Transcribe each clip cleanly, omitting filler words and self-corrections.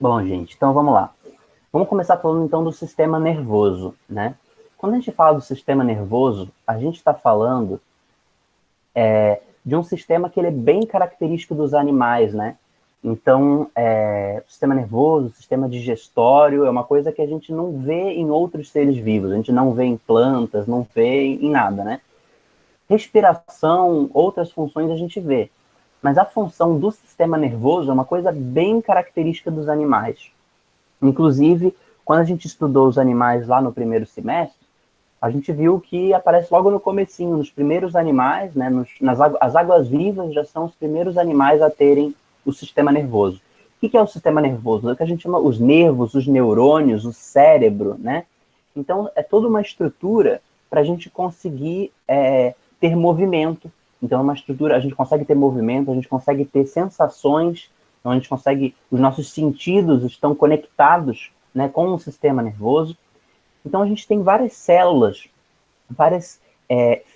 Bom, gente, então vamos lá. Vamos começar falando então do sistema nervoso, né? Quando a gente fala do sistema nervoso, a gente está falando de um sistema que ele é bem característico dos animais, né? Então, o sistema nervoso, o sistema digestório, é uma coisa que a gente não vê em outros seres vivos, a gente não vê em plantas, não vê em nada, né? Respiração, outras funções a gente vê, mas a função do sistema nervoso é uma coisa bem característica dos animais. Inclusive, quando a gente estudou os animais lá no primeiro semestre, a gente viu que aparece logo no comecinho, nos primeiros animais, né, as águas vivas já são os primeiros animais a terem o sistema nervoso. O que é o sistema nervoso? É o que a gente chama os nervos, os neurônios, o cérebro, né? Então, é toda uma estrutura para a gente conseguir ter movimento. Então, é uma estrutura, a gente consegue ter movimento, a gente consegue ter sensações, então a gente consegue, os nossos sentidos estão conectados, né, com o sistema nervoso. Então, a gente tem várias células, várias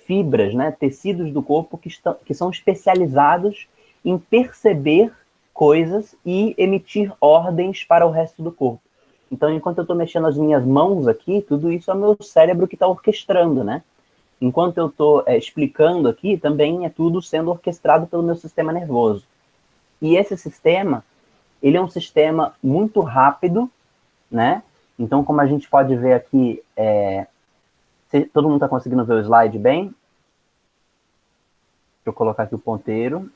fibras, né, tecidos do corpo que são especializados em perceber coisas e emitir ordens para o resto do corpo. Então, enquanto eu estou mexendo as minhas mãos aqui, tudo isso é o meu cérebro que está orquestrando, né? Enquanto eu estou explicando aqui, também é tudo sendo orquestrado pelo meu sistema nervoso. E esse sistema, ele é um sistema muito rápido, né? Então, como a gente pode ver aqui, todo mundo está conseguindo ver o slide bem? Deixa eu colocar aqui o ponteiro,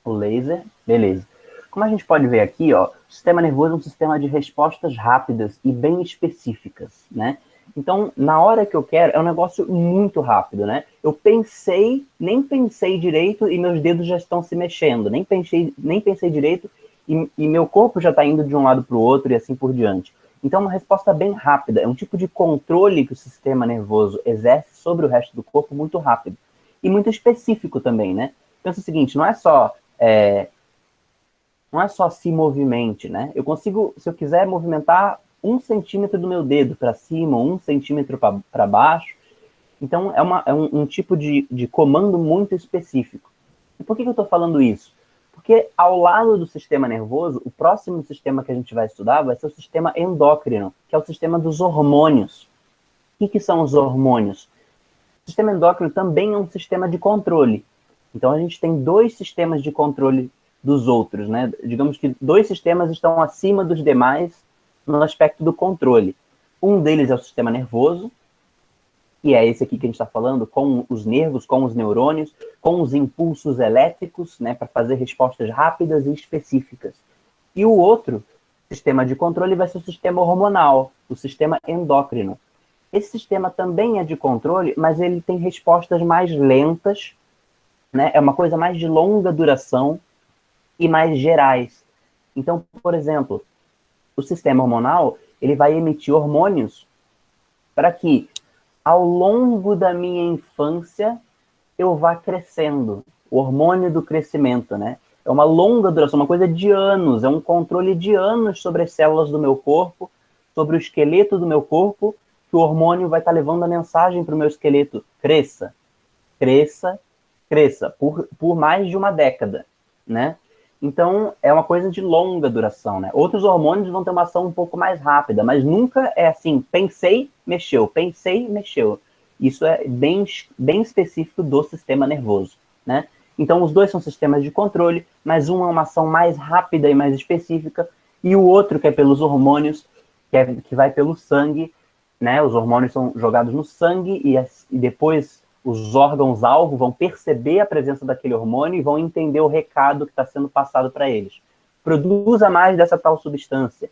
o laser, beleza. Como a gente pode ver aqui, ó, o sistema nervoso é um sistema de respostas rápidas e bem específicas, né? Então, na hora que eu quero, é um negócio muito rápido, né? Eu pensei, nem pensei direito e meus dedos já estão se mexendo, nem pensei direito e meu corpo já está indo de um lado para o outro e assim por diante. Então, é uma resposta bem rápida, é um tipo de controle que o sistema nervoso exerce sobre o resto do corpo muito rápido e muito específico também, né? Pensa o seguinte, não é só se movimente, né? Eu consigo, se eu quiser movimentar 1 centímetro do meu dedo para cima, 1 centímetro para baixo. Então, é um tipo de comando muito específico. E por que eu estou falando isso? Porque ao lado do sistema nervoso, o próximo sistema que a gente vai estudar vai ser o sistema endócrino, que é o sistema dos hormônios. O que são os hormônios? O sistema endócrino também é um sistema de controle. Então, a gente tem 2 sistemas de controle dos outros, né? Digamos que 2 sistemas estão acima dos demais no aspecto do controle. Um deles é o sistema nervoso, que é esse aqui que a gente está falando, com os nervos, com os neurônios, com os impulsos elétricos, né, para fazer respostas rápidas e específicas. E o outro sistema de controle vai ser o sistema hormonal, o sistema endócrino. Esse sistema também é de controle, mas ele tem respostas mais lentas, né, é uma coisa mais de longa duração e mais gerais. Então, por exemplo, o sistema hormonal, ele vai emitir hormônios para que, ao longo da minha infância, eu vá crescendo. O hormônio do crescimento, né? É uma longa duração, uma coisa de anos, é um controle de anos sobre as células do meu corpo, sobre o esqueleto do meu corpo, que o hormônio vai estar levando a mensagem para o meu esqueleto: cresça, cresça, cresça, por mais de uma década, né? Então, é uma coisa de longa duração, né? Outros hormônios vão ter uma ação um pouco mais rápida, mas nunca é assim, pensei, mexeu, pensei, mexeu. Isso é bem, bem específico do sistema nervoso, né? Então, os dois são sistemas de controle, mas um é uma ação mais rápida e mais específica, e o outro, que é pelos hormônios, que vai pelo sangue, né? Os hormônios são jogados no sangue e depois os órgãos-alvo vão perceber a presença daquele hormônio e vão entender o recado que está sendo passado para eles. Produza mais dessa tal substância.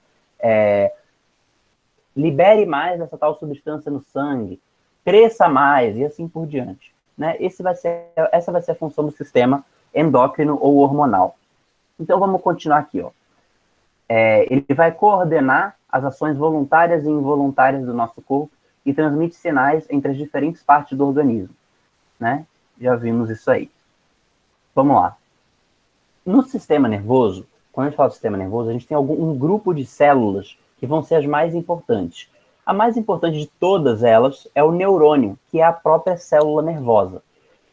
Libere mais dessa tal substância no sangue. Cresça mais e assim por diante. Né? Essa vai ser a função do sistema endócrino ou hormonal. Então, vamos continuar aqui. Ó. Ele vai coordenar as ações voluntárias e involuntárias do nosso corpo e transmite sinais entre as diferentes partes do organismo. Né? Já vimos isso aí. Vamos lá. No sistema nervoso, quando a gente fala do sistema nervoso, a gente tem um grupo de células que vão ser as mais importantes. A mais importante de todas elas é o neurônio, que é a própria célula nervosa.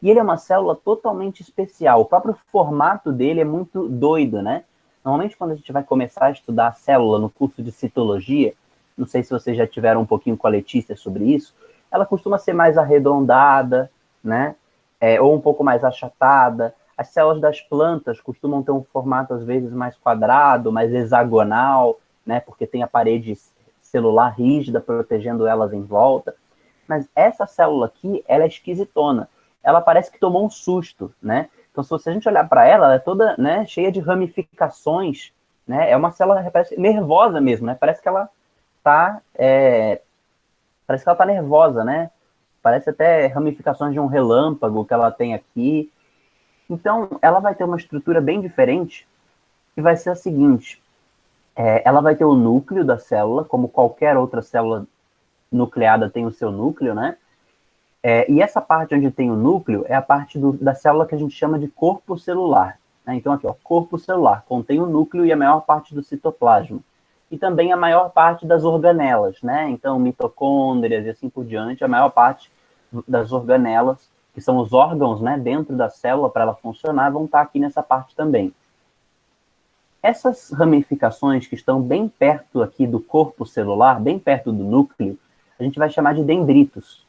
E ele é uma célula totalmente especial. O próprio formato dele é muito doido, né? Normalmente, quando a gente vai começar a estudar a célula no curso de citologia, não sei se vocês já tiveram um pouquinho com a Letícia sobre isso, ela costuma ser mais arredondada, né? Ou um pouco mais achatada. As células das plantas costumam ter um formato, às vezes, mais quadrado, mais hexagonal, né? Porque tem a parede celular rígida protegendo elas em volta. Mas essa célula aqui, ela é esquisitona. Ela parece que tomou um susto, né? Então, se a gente olhar para ela, ela é toda, né, cheia de ramificações, né? É uma célula parece nervosa mesmo, né? Tá, parece que ela tá nervosa, né? Parece até ramificações de um relâmpago que ela tem aqui. Então, ela vai ter uma estrutura bem diferente, que vai ser a seguinte: ela vai ter o núcleo da célula, como qualquer outra célula nucleada tem o seu núcleo, né? E essa parte onde tem o núcleo é a parte da célula que a gente chama de corpo celular. Né? Então, aqui, ó, corpo celular, contém o núcleo e a maior parte do citoplasma. E também a maior parte das organelas, né? Então, mitocôndrias e assim por diante, a maior parte das organelas, que são os órgãos, né, dentro da célula para ela funcionar, vão estar aqui nessa parte também. Essas ramificações que estão bem perto aqui do corpo celular, bem perto do núcleo, a gente vai chamar de dendritos.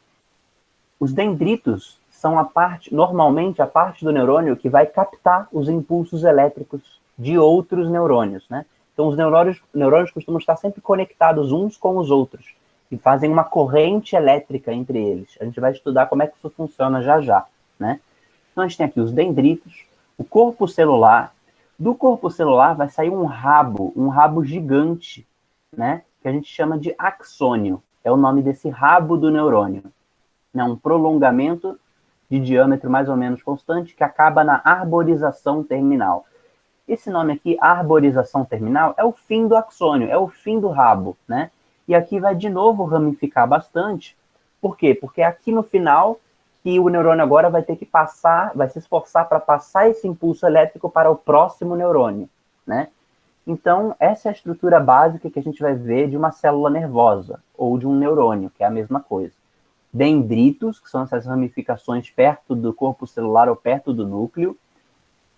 Os dendritos são normalmente a parte do neurônio que vai captar os impulsos elétricos de outros neurônios, né? Então, os neurônios costumam estar sempre conectados uns com os outros e fazem uma corrente elétrica entre eles. A gente vai estudar como é que isso funciona já já, né? Então, a gente tem aqui os dendritos, o corpo celular. Do corpo celular vai sair um rabo gigante, né? Que a gente chama de axônio. É o nome desse rabo do neurônio. Né, um prolongamento de diâmetro mais ou menos constante que acaba na arborização terminal. Esse nome aqui, arborização terminal, é o fim do axônio, é o fim do rabo, né? E aqui vai de novo ramificar bastante. Por quê? Porque aqui no final que o neurônio agora vai ter que passar, vai se esforçar para passar esse impulso elétrico para o próximo neurônio, né? Então, essa é a estrutura básica que a gente vai ver de uma célula nervosa ou de um neurônio, que é a mesma coisa. Dendritos, que são essas ramificações perto do corpo celular ou perto do núcleo,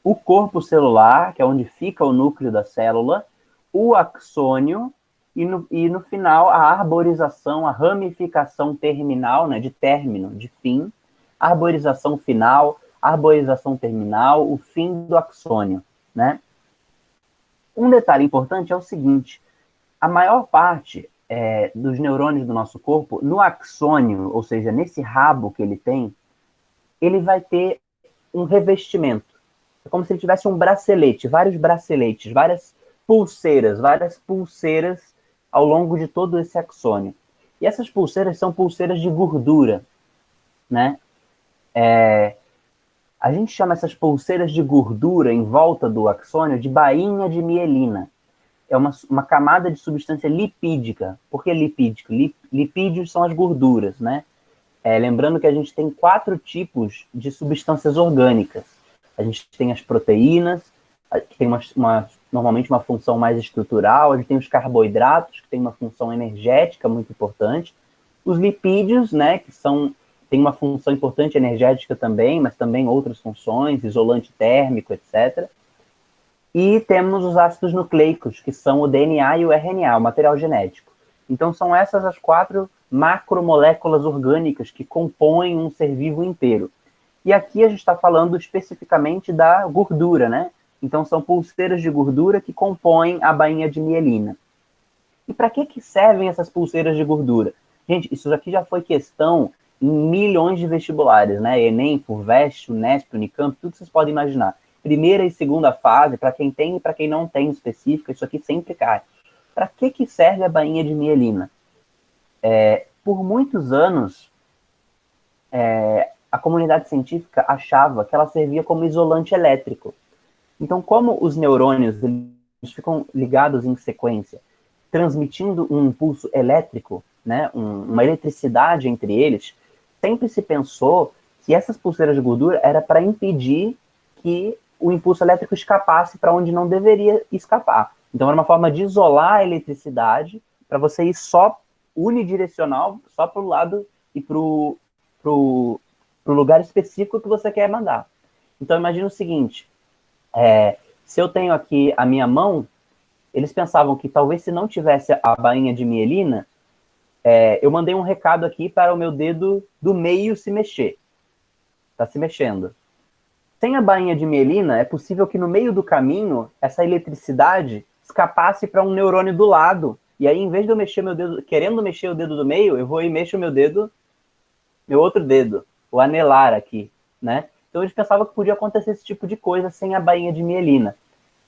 o corpo celular, que é onde fica o núcleo da célula, o axônio, e no final a arborização, a ramificação terminal, né, de término, de fim, arborização final, arborização terminal, o fim do axônio, né? Um detalhe importante é o seguinte: a maior parte dos neurônios do nosso corpo, no axônio, ou seja, nesse rabo que ele tem, ele vai ter um revestimento. É como se ele tivesse um bracelete, vários braceletes, várias pulseiras ao longo de todo esse axônio. E essas pulseiras são pulseiras de gordura, né? A gente chama essas pulseiras de gordura em volta do axônio de bainha de mielina. É uma camada de substância lipídica. Por que lipídico? Lipídios são as gorduras, né? Lembrando que a gente tem 4 tipos de substâncias orgânicas. A gente tem as proteínas, que tem normalmente uma função mais estrutural. A gente tem os carboidratos, que tem uma função energética muito importante. Os lipídios, né, tem uma função importante energética também, mas também outras funções, isolante térmico, etc. E temos os ácidos nucleicos, que são o DNA e o RNA, o material genético. Então, são essas as 4 macromoléculas orgânicas que compõem um ser vivo inteiro. E aqui a gente está falando especificamente da gordura, né? Então, são pulseiras de gordura que compõem a bainha de mielina. E para que servem essas pulseiras de gordura? Gente, isso aqui já foi questão em milhões de vestibulares, né? Enem, FUVEST, Unesp, Unicamp, tudo que vocês podem imaginar. Primeira e segunda fase, para quem tem e para quem não tem específica, isso aqui sempre cai. Para que serve a bainha de mielina? Por muitos anos, a comunidade científica achava que ela servia como isolante elétrico. Então, como os neurônios eles ficam ligados em sequência, transmitindo um impulso elétrico, né, uma eletricidade entre eles, sempre se pensou que essas pulseiras de gordura era para impedir que o impulso elétrico escapasse para onde não deveria escapar. Então, era uma forma de isolar a eletricidade para você ir só unidirecional, só para o lado e para o lugar específico que você quer mandar. Então, imagina o seguinte: Se eu tenho aqui a minha mão, eles pensavam que talvez se não tivesse a bainha de mielina, eu mandei um recado aqui para o meu dedo do meio se mexer. Está se mexendo. Sem a bainha de mielina, é possível que no meio do caminho, essa eletricidade escapasse para um neurônio do lado. E aí, em vez de eu mexer meu dedo, querendo mexer o dedo do meio, eu vou e mexo meu dedo, meu outro dedo, o anelar aqui, né? Então eles pensavam que podia acontecer esse tipo de coisa sem a bainha de mielina.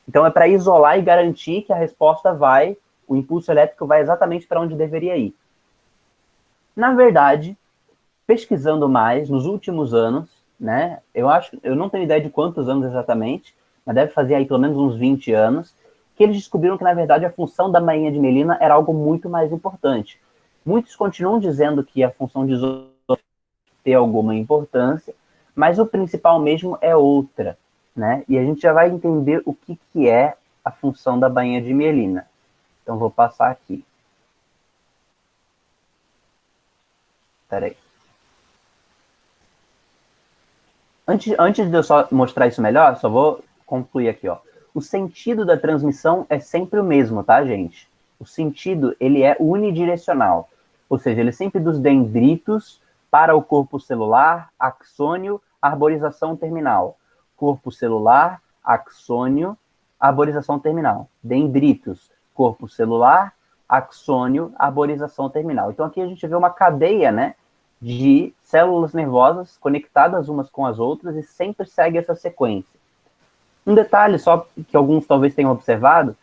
Então é para isolar e garantir que a resposta o impulso elétrico vai exatamente para onde deveria ir. Na verdade, pesquisando mais nos últimos anos, né? Eu não tenho ideia de quantos anos exatamente, mas deve fazer aí pelo menos uns 20 anos, que eles descobriram que, na verdade, a função da bainha de mielina era algo muito mais importante. Muitos continuam dizendo que a função de isolamento tem alguma importância, mas o principal mesmo é outra, né? E a gente já vai entender o que é a função da bainha de mielina. Então, vou passar aqui. Espera aí. Antes de eu só mostrar isso melhor, só vou concluir aqui, ó. O sentido da transmissão é sempre o mesmo, tá, gente? O sentido, ele é unidirecional. Ou seja, ele é sempre dos dendritos para o corpo celular, axônio, arborização terminal. Corpo celular, axônio, arborização terminal. Dendritos, corpo celular, axônio, arborização terminal. Então aqui a gente vê uma cadeia, né, de células nervosas conectadas umas com as outras e sempre segue essa sequência. Um detalhe só que alguns talvez tenham observado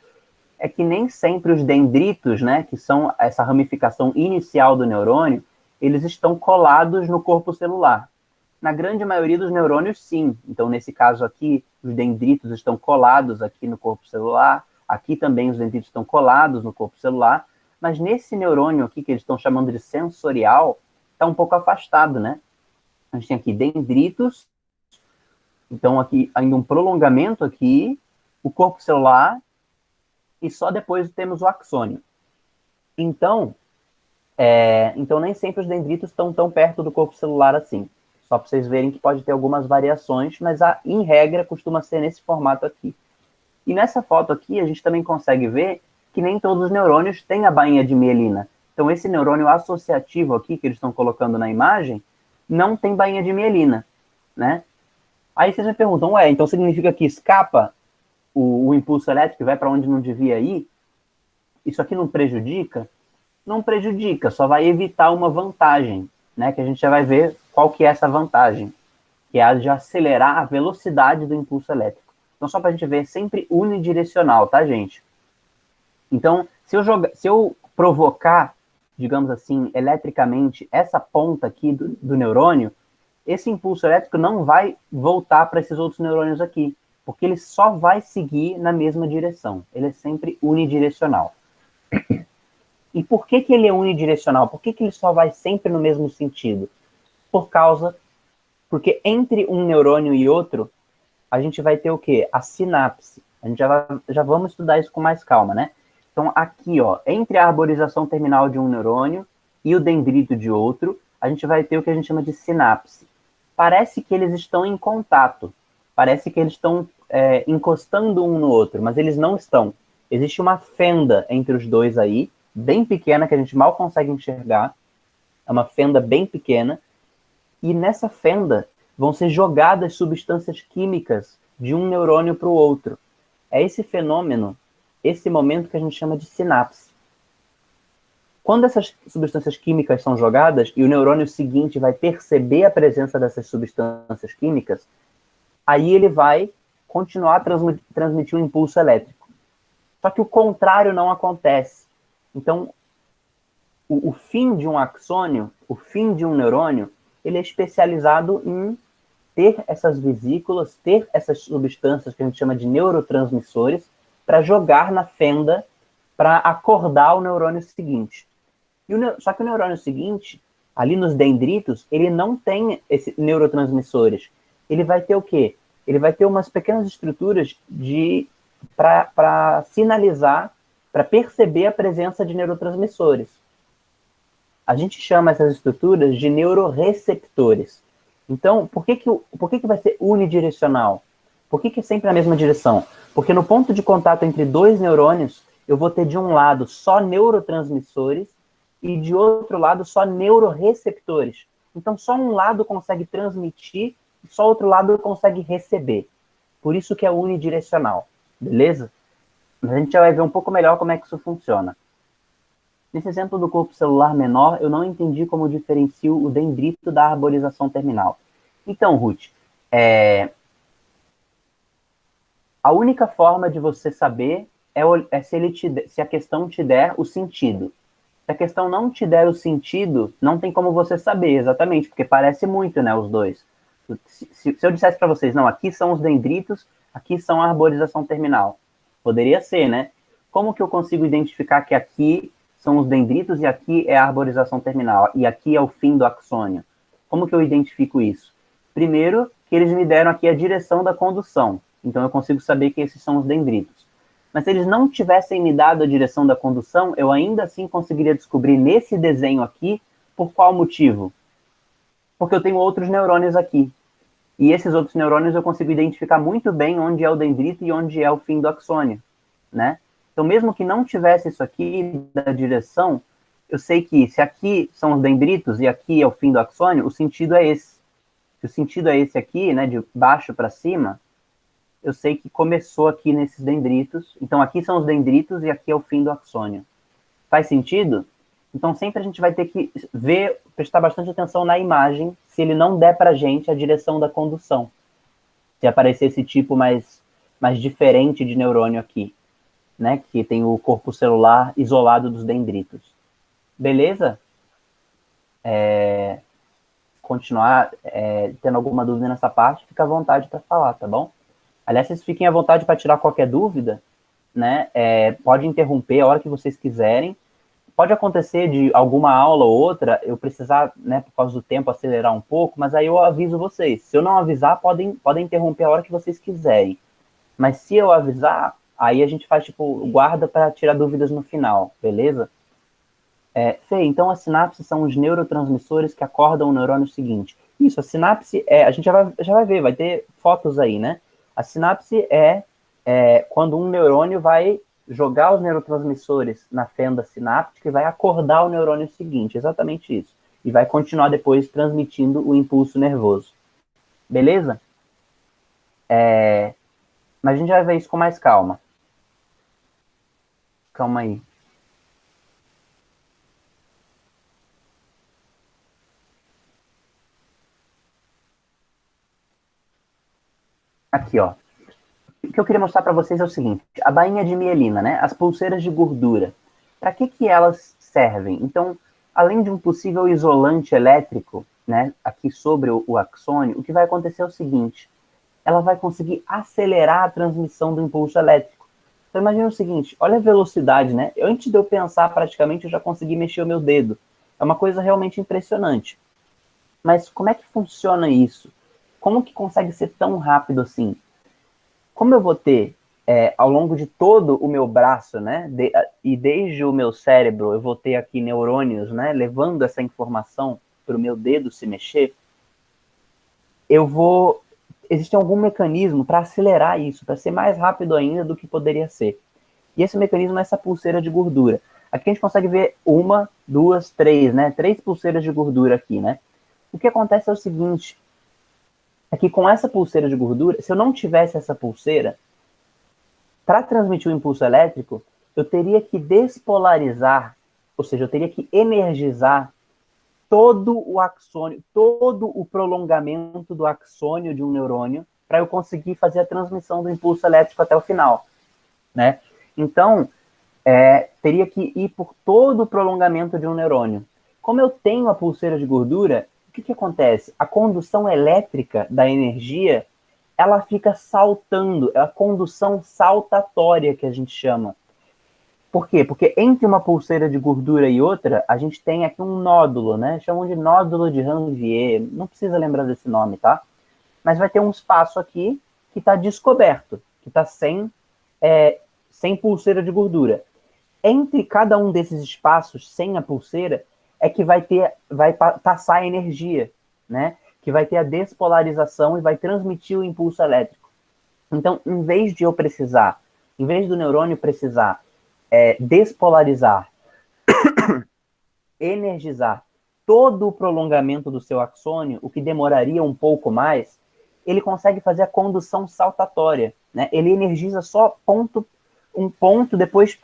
é que nem sempre os dendritos, né, que são essa ramificação inicial do neurônio, eles estão colados no corpo celular. Na grande maioria dos neurônios, sim. Então, nesse caso aqui, os dendritos estão colados aqui no corpo celular, aqui também os dendritos estão colados no corpo celular, mas nesse neurônio aqui, que eles estão chamando de sensorial, está um pouco afastado, né? A gente tem aqui dendritos, então aqui ainda um prolongamento aqui, o corpo celular, e só depois temos o axônio. Então nem sempre os dendritos estão tão perto do corpo celular assim. Só para vocês verem que pode ter algumas variações, mas em regra costuma ser nesse formato aqui. E nessa foto aqui a gente também consegue ver que nem todos os neurônios têm a bainha de mielina. Então esse neurônio associativo aqui que eles estão colocando na imagem não tem bainha de mielina, né? Aí vocês me perguntam, então significa que escapa o impulso elétrico e vai para onde não devia ir? Isso aqui não prejudica? Não prejudica, só vai evitar uma vantagem, né? Que a gente já vai ver qual que é essa vantagem, que é a de acelerar a velocidade do impulso elétrico. Então, só para a gente ver, é sempre unidirecional, tá, gente? Então, se eu provocar, digamos assim, eletricamente, essa ponta aqui do neurônio, esse impulso elétrico não vai voltar para esses outros neurônios aqui, porque ele só vai seguir na mesma direção. Ele é sempre unidirecional. E por que ele é unidirecional? Por que ele só vai sempre no mesmo sentido? Porque entre um neurônio e outro, a gente vai ter o quê? A sinapse. A gente já vamos estudar isso com mais calma, né? Então, aqui, ó, entre a arborização terminal de um neurônio e o dendrito de outro, a gente vai ter o que a gente chama de sinapse. Parece que eles estão em contato. Parece que eles estão encostando um no outro, mas eles não estão. Existe uma fenda entre os dois aí, bem pequena, que a gente mal consegue enxergar. É uma fenda bem pequena. E nessa fenda vão ser jogadas substâncias químicas de um neurônio para o outro. É esse fenômeno, esse momento que a gente chama de sinapse. Quando essas substâncias químicas são jogadas e o neurônio seguinte vai perceber a presença dessas substâncias químicas, aí ele vai continuar a transmitir um impulso elétrico. Só que o contrário não acontece. Então, o fim de um axônio, o fim de um neurônio, ele é especializado em ter essas vesículas, ter essas substâncias que a gente chama de neurotransmissores, para jogar na fenda, para acordar o neurônio seguinte. Só que o neurônio seguinte, ali nos dendritos, ele não tem esses neurotransmissores. Ele vai ter o quê? Ele vai ter umas pequenas estruturas para sinalizar, para perceber a presença de neurotransmissores. A gente chama essas estruturas de neuroreceptores. Então, por que vai ser unidirecional? Por que é sempre na mesma direção? Porque no ponto de contato entre dois neurônios, eu vou ter de um lado só neurotransmissores e de outro lado só neuroreceptores. Então só um lado consegue transmitir e só outro lado consegue receber. Por isso que é unidirecional, beleza? Mas a gente já vai ver um pouco melhor como é que isso funciona. Nesse exemplo do corpo celular menor, eu não entendi como diferencio o dendrito da arborização terminal. Então, Ruth, a única forma de você saber é se a questão te der o sentido. Se a questão não te der o sentido, não tem como você saber exatamente, porque parece muito, né, os dois. Se eu dissesse para vocês, não, aqui são os dendritos, aqui são a arborização terminal. Poderia ser, né? Como que eu consigo identificar que aqui são os dendritos e aqui é a arborização terminal, e aqui é o fim do axônio? Como que eu identifico isso? Primeiro, que eles me deram aqui a direção da condução. Então eu consigo saber que esses são os dendritos. Mas se eles não tivessem me dado a direção da condução, eu ainda assim conseguiria descobrir nesse desenho aqui por qual motivo? Porque eu tenho outros neurônios aqui. E esses outros neurônios eu consigo identificar muito bem onde é o dendrito e onde é o fim do axônio, né? Então, mesmo que não tivesse isso aqui da direção, eu sei que se aqui são os dendritos e aqui é o fim do axônio, o sentido é esse. Se o sentido é esse aqui, né, de baixo para cima, eu sei que começou aqui nesses dendritos. Então, aqui são os dendritos e aqui é o fim do axônio. Faz sentido? Então, sempre a gente vai ter que ver, prestar bastante atenção na imagem, se ele não der para a gente a direção da condução. Se aparecer esse tipo mais diferente de neurônio aqui, né? Que tem o corpo celular isolado dos dendritos. Beleza? Continuar tendo alguma dúvida nessa parte, fica à vontade para falar, tá bom? Aliás, vocês fiquem à vontade para tirar qualquer dúvida, né? Pode interromper a hora que vocês quiserem. Pode acontecer de alguma aula ou outra eu precisar, né, por causa do tempo, acelerar um pouco, mas aí eu aviso vocês. Se eu não avisar, podem interromper a hora que vocês quiserem. Mas se eu avisar, aí a gente faz, tipo, guarda para tirar dúvidas no final, beleza? Fê, então as sinapses são os neurotransmissores que acordam o neurônio seguinte. Isso, a sinapse a gente já vai ver, vai ter fotos aí, né? A sinapse é quando um neurônio vai jogar os neurotransmissores na fenda sináptica e vai acordar o neurônio seguinte, exatamente isso. E vai continuar depois transmitindo o impulso nervoso. Beleza? Mas a gente vai ver isso com mais calma. Calma aí. Aqui, ó. O que eu queria mostrar para vocês é o seguinte: a bainha de mielina, né? As pulseiras de gordura. Para que elas servem? Então, além de um possível isolante elétrico, né, aqui sobre o axônio, o que vai acontecer é o seguinte: ela vai conseguir acelerar a transmissão do impulso elétrico. Então, imagina o seguinte: olha a velocidade, né? Antes de eu pensar, praticamente, eu já consegui mexer o meu dedo. É uma coisa realmente impressionante. Mas como é que funciona isso? Como que consegue ser tão rápido assim? Como eu vou ter, ao longo de todo o meu braço, né, e desde o meu cérebro, eu vou ter aqui neurônios, né, levando essa informação para o meu dedo se mexer, existe algum mecanismo para acelerar isso, para ser mais rápido ainda do que poderia ser. E esse mecanismo é essa pulseira de gordura. Aqui a gente consegue ver uma, duas, três, né, 3 pulseiras de gordura aqui, né. O que acontece é o seguinte: é que com essa pulseira de gordura, se eu não tivesse essa pulseira, para transmitir o impulso elétrico, eu teria que despolarizar, ou seja, eu teria que energizar todo o axônio, todo o prolongamento do axônio de um neurônio, para eu conseguir fazer a transmissão do impulso elétrico até o final, né? Então, teria que ir por todo o prolongamento de um neurônio. Como eu tenho a pulseira de gordura, o que acontece? A condução elétrica da energia, ela fica saltando, é a condução saltatória que a gente chama. Por quê? Porque entre uma pulseira de gordura e outra, a gente tem aqui um nódulo, né? Chamam de nódulo de Ranvier, não precisa lembrar desse nome, tá? Mas vai ter um espaço aqui que está descoberto, que está sem pulseira de gordura. Entre cada um desses espaços, sem a pulseira, é que vai passar a energia, né? Que vai ter a despolarização e vai transmitir o impulso elétrico. Então, em vez do neurônio precisar despolarizar, energizar todo o prolongamento do seu axônio, o que demoraria um pouco mais, ele consegue fazer a condução saltatória, né? Ele energiza só um ponto, depois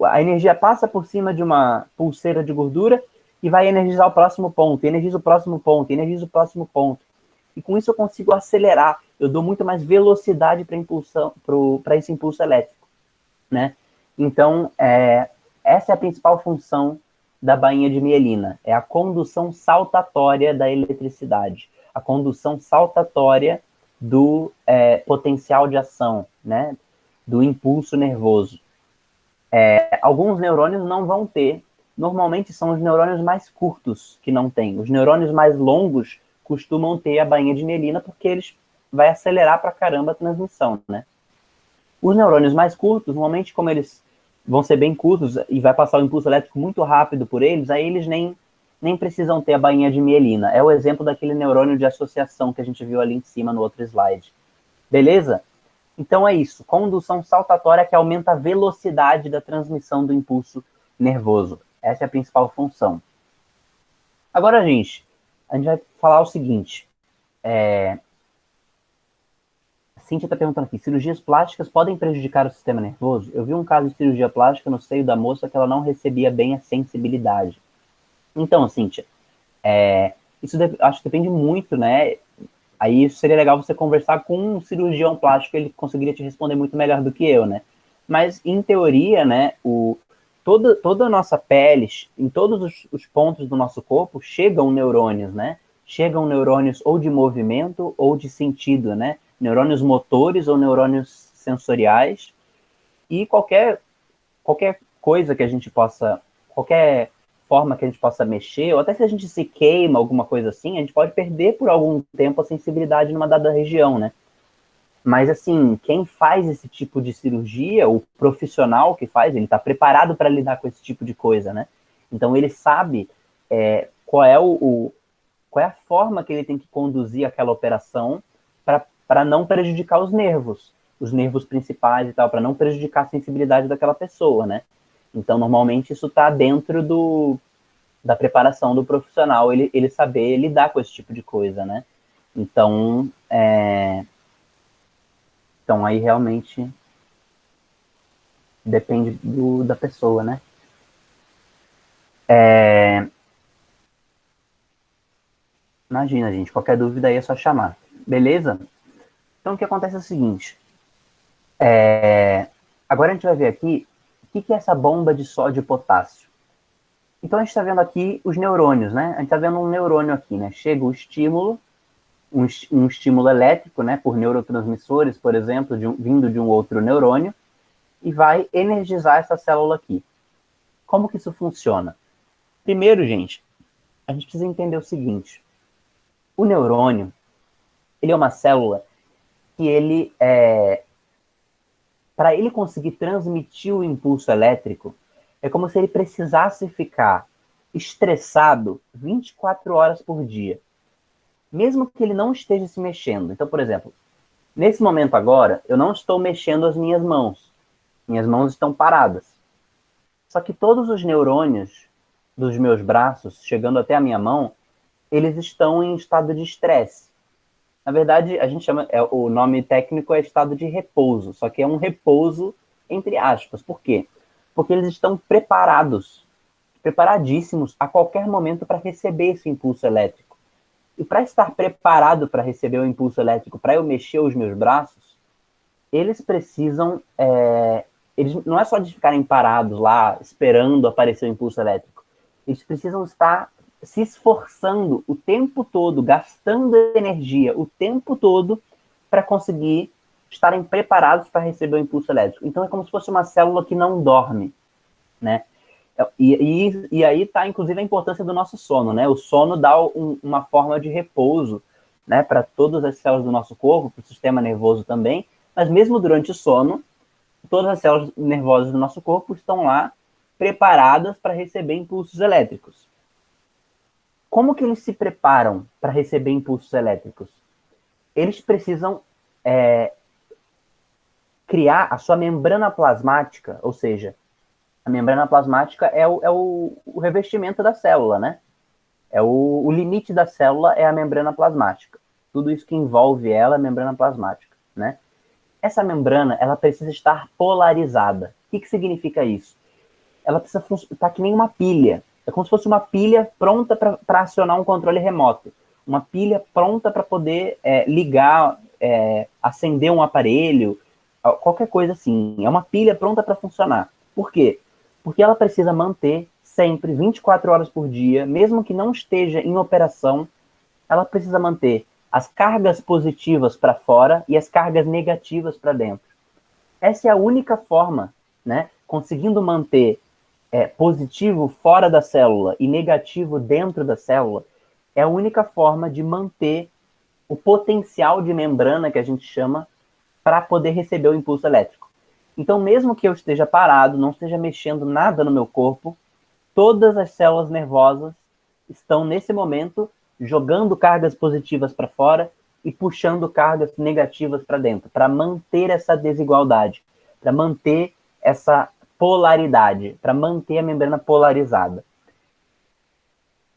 a energia passa por cima de uma pulseira de gordura e vai energizar o próximo ponto, energiza o próximo ponto, energiza o próximo ponto. E com isso eu consigo acelerar, eu dou muito mais velocidade para esse impulso elétrico, né? Então, essa é a principal função da bainha de mielina, é a condução saltatória da eletricidade, a condução saltatória do potencial de ação, né? Do impulso nervoso. Alguns neurônios não vão ter, normalmente são os neurônios mais curtos que não têm. Os neurônios mais longos costumam ter a bainha de mielina porque eles vai acelerar pra caramba a transmissão, né? Os neurônios mais curtos, normalmente como eles vão ser bem curtos e vai passar o impulso elétrico muito rápido por eles, aí eles nem precisam ter a bainha de mielina. É o exemplo daquele neurônio de associação que a gente viu ali em cima no outro slide. Beleza? Então é isso, condução saltatória que aumenta a velocidade da transmissão do impulso nervoso. Essa é a principal função. Agora, gente, a gente vai falar o seguinte. A Cíntia está perguntando aqui, cirurgias plásticas podem prejudicar o sistema nervoso? Eu vi um caso de cirurgia plástica no seio da moça que ela não recebia bem a sensibilidade. Então, Cíntia, acho que depende muito, né? Aí seria legal você conversar com um cirurgião plástico, ele conseguiria te responder muito melhor do que eu, né? Mas, em teoria, né, toda a nossa pele, em todos os pontos do nosso corpo, chegam neurônios, né? Chegam neurônios ou de movimento ou de sentido, né? Neurônios motores ou neurônios sensoriais. E qualquer coisa que a gente possa, qualquer forma que a gente possa mexer, ou até se a gente se queima, alguma coisa assim, a gente pode perder por algum tempo a sensibilidade numa dada região, né? Mas, assim, quem faz esse tipo de cirurgia, o profissional que faz, ele está preparado para lidar com esse tipo de coisa, né? Então, ele sabe qual é qual é a forma que ele tem que conduzir aquela operação para não prejudicar os nervos principais e tal, para não prejudicar a sensibilidade daquela pessoa, né? Então, normalmente, isso está dentro da preparação do profissional, ele saber lidar com esse tipo de coisa, né? Então, então aí realmente depende da pessoa, né? Imagina, gente, qualquer dúvida aí é só chamar. Beleza? Então, o que acontece é o seguinte. Agora a gente vai ver aqui o que é essa bomba de sódio e potássio. Então, a gente está vendo aqui os neurônios, né? A gente está vendo um neurônio aqui, né? Chega o estímulo, um estímulo elétrico, né? Por neurotransmissores, por exemplo, vindo de um outro neurônio, e vai energizar essa célula aqui. Como que isso funciona? Primeiro, gente, a gente precisa entender o seguinte. O neurônio, ele é uma célula que para ele conseguir transmitir o impulso elétrico, é como se ele precisasse ficar estressado 24 horas por dia, mesmo que ele não esteja se mexendo. Então, por exemplo, nesse momento agora, eu não estou mexendo as minhas mãos estão paradas. Só que todos os neurônios dos meus braços, chegando até a minha mão, eles estão em estado de estresse. Na verdade, a gente chama, o nome técnico é estado de repouso, só que é um repouso entre aspas. Por quê? Porque eles estão preparadíssimos a qualquer momento para receber esse impulso elétrico. E para estar preparado para receber o impulso elétrico, para eu mexer os meus braços, eles precisam, eles não é só de ficarem parados lá esperando aparecer o impulso elétrico. Eles precisam estar se esforçando o tempo todo, gastando energia o tempo todo para conseguir estarem preparados para receber o impulso elétrico. Então é como se fosse uma célula que não dorme, né? E aí está, inclusive, a importância do nosso sono, né? O sono dá uma forma de repouso, né, para todas as células do nosso corpo, para o sistema nervoso também, mas mesmo durante o sono, todas as células nervosas do nosso corpo estão lá preparadas para receber impulsos elétricos. Como que eles se preparam para receber impulsos elétricos? Eles precisam criar a sua membrana plasmática, ou seja, a membrana plasmática é o revestimento da célula, né? O limite da célula é a membrana plasmática. Tudo isso que envolve ela é a membrana plasmática, né? Essa membrana, ela precisa estar polarizada. O que significa isso? Ela precisa estar que nem uma pilha. É como se fosse uma pilha pronta para acionar um controle remoto. Uma pilha pronta para poder ligar, acender um aparelho, qualquer coisa assim. É uma pilha pronta para funcionar. Por quê? Porque ela precisa manter sempre, 24 horas por dia, mesmo que não esteja em operação, ela precisa manter as cargas positivas para fora e as cargas negativas para dentro. Essa é a única forma, né? Conseguindo manter positivo fora da célula e negativo dentro da célula, é a única forma de manter o potencial de membrana que a gente chama para poder receber o impulso elétrico. Então, mesmo que eu esteja parado, não esteja mexendo nada no meu corpo, todas as células nervosas estão, nesse momento, jogando cargas positivas para fora e puxando cargas negativas para dentro, para manter essa desigualdade, para manter essa polaridade, para manter a membrana polarizada.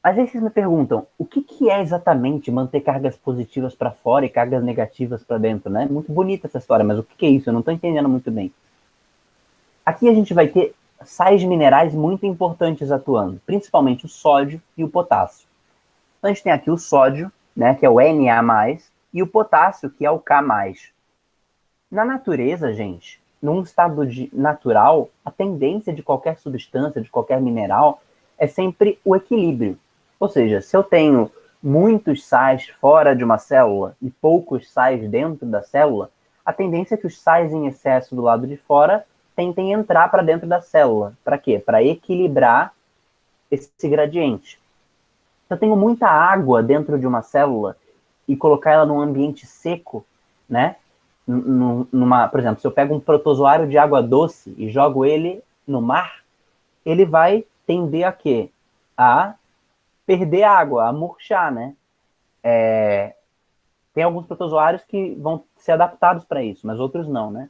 Mas aí vocês me perguntam, o que é exatamente manter cargas positivas para fora e cargas negativas para dentro, né? Muito bonita essa história, mas o que é isso? Eu não estou entendendo muito bem. Aqui a gente vai ter sais minerais muito importantes atuando, principalmente o sódio e o potássio. Então a gente tem aqui o sódio, né, que é o Na+, e o potássio, que é o K+. Na natureza, gente, num estado natural, a tendência de qualquer substância, de qualquer mineral, é sempre o equilíbrio. Ou seja, se eu tenho muitos sais fora de uma célula e poucos sais dentro da célula, a tendência é que os sais em excesso do lado de fora tentem entrar para dentro da célula. Para quê? Para equilibrar esse gradiente. Se eu tenho muita água dentro de uma célula e colocar ela num ambiente seco, né? Por exemplo, se eu pego um protozoário de água doce e jogo ele no mar, ele vai tender a quê? A perder água, a murchar, né? Tem alguns protozoários que vão ser adaptados para isso, mas outros não, né?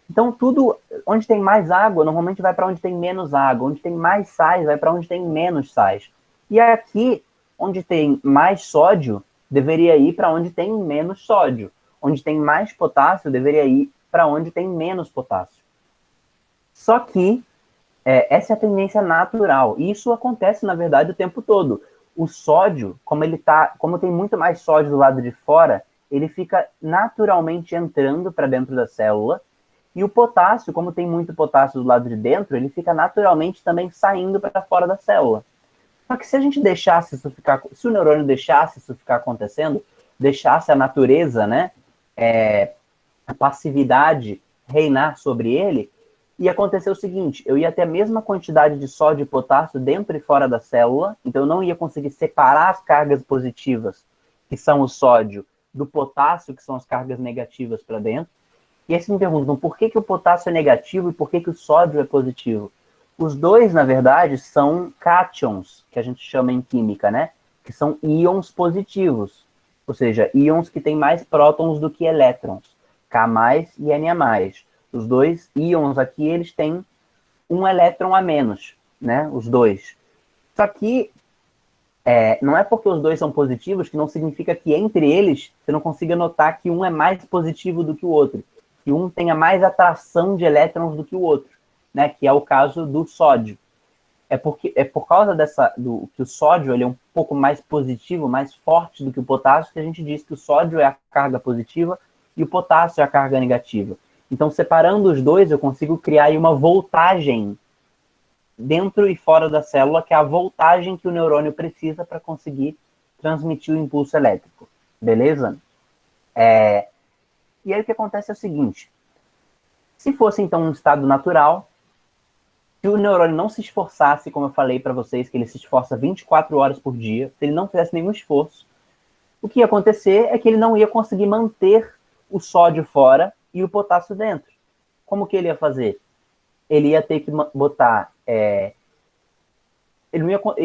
Então, tudo onde tem mais água, normalmente vai para onde tem menos água. Onde tem mais sais, vai para onde tem menos sais. E aqui, onde tem mais sódio, deveria ir para onde tem menos sódio. Onde tem mais potássio, deveria ir para onde tem menos potássio. Só que essa é a tendência natural. E isso acontece, na verdade, o tempo todo. O sódio, como tem muito mais sódio do lado de fora, ele fica naturalmente entrando para dentro da célula. E o potássio, como tem muito potássio do lado de dentro, ele fica naturalmente também saindo para fora da célula. Só que se a gente deixasse isso ficar, se o neurônio deixasse isso ficar acontecendo, deixasse a natureza, né, a passividade reinar sobre ele, ia acontecer o seguinte, eu ia ter a mesma quantidade de sódio e potássio dentro e fora da célula, então eu não ia conseguir separar as cargas positivas, que são o sódio, do potássio, que são as cargas negativas para dentro. E aí vocês me perguntam por que o potássio é negativo e por que o sódio é positivo? Os dois, na verdade, são cátions, que a gente chama em química, né? Que são íons positivos. Ou seja, íons que têm mais prótons do que elétrons. K+, e Na+. Os dois íons aqui, eles têm um elétron a menos, né? Os dois. Só que não é porque os dois são positivos que não significa que entre eles você não consiga notar que um é mais positivo do que o outro. Que um tenha mais atração de elétrons do que o outro, né? Que é o caso do sódio. É por causa que o sódio ele é um pouco mais positivo, mais forte do que o potássio, que a gente diz que o sódio é a carga positiva e o potássio é a carga negativa. Então, separando os dois, eu consigo criar aí uma voltagem dentro e fora da célula, que é a voltagem que o neurônio precisa para conseguir transmitir o impulso elétrico. Beleza? E aí o que acontece é o seguinte, se fosse então um estado natural, se o neurônio não se esforçasse, como eu falei para vocês, que ele se esforça 24 horas por dia, se ele não fizesse nenhum esforço, o que ia acontecer é que ele não ia conseguir manter o sódio fora e o potássio dentro. Como que ele ia fazer? Ele ia ter que botar... ele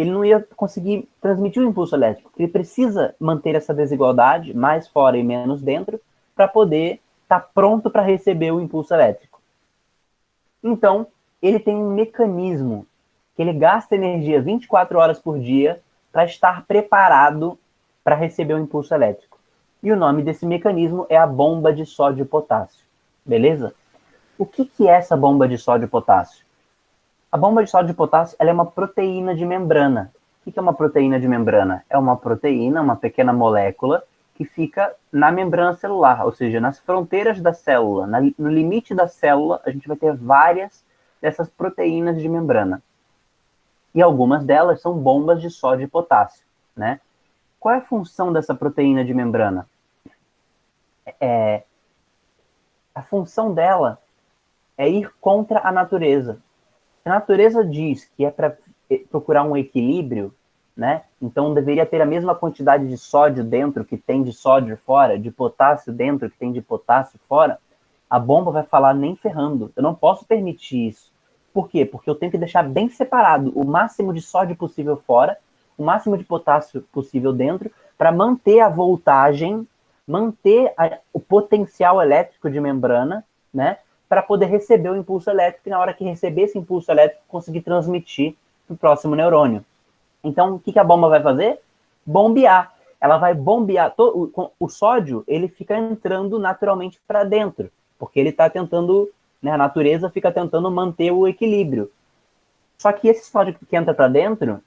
não ia conseguir transmitir o impulso elétrico. Ele precisa manter essa desigualdade, mais fora e menos dentro, para poder estar pronto para receber o impulso elétrico. Então, ele tem um mecanismo que ele gasta energia 24 horas por dia para estar preparado para receber o impulso elétrico. E o nome desse mecanismo é a bomba de sódio e potássio. Beleza? O que é essa bomba de sódio e potássio? A bomba de sódio e potássio ela é uma proteína de membrana. O que é uma proteína de membrana? É uma proteína, uma pequena molécula, que fica na membrana celular, ou seja, nas fronteiras da célula, no limite da célula, a gente vai ter várias dessas proteínas de membrana. E algumas delas são bombas de sódio e potássio, né? Qual é a função dessa proteína de membrana? A função dela é ir contra a natureza. A natureza diz que é para procurar um equilíbrio, né? Então deveria ter a mesma quantidade de sódio dentro que tem de sódio fora, de potássio dentro que tem de potássio fora. A bomba vai falar nem ferrando. Eu não posso permitir isso. Por quê? Porque eu tenho que deixar bem separado o máximo de sódio possível fora, o máximo de potássio possível dentro, para manter a voltagem, manter o potencial elétrico de membrana, né? Para poder receber o impulso elétrico e na hora que receber esse impulso elétrico, conseguir transmitir para o próximo neurônio. Então, o que a bomba vai fazer? Bombear. Ela vai bombear. O sódio, ele fica entrando naturalmente para dentro, porque ele está tentando, né, a natureza fica tentando manter o equilíbrio. Só que esse sódio que entra para dentro,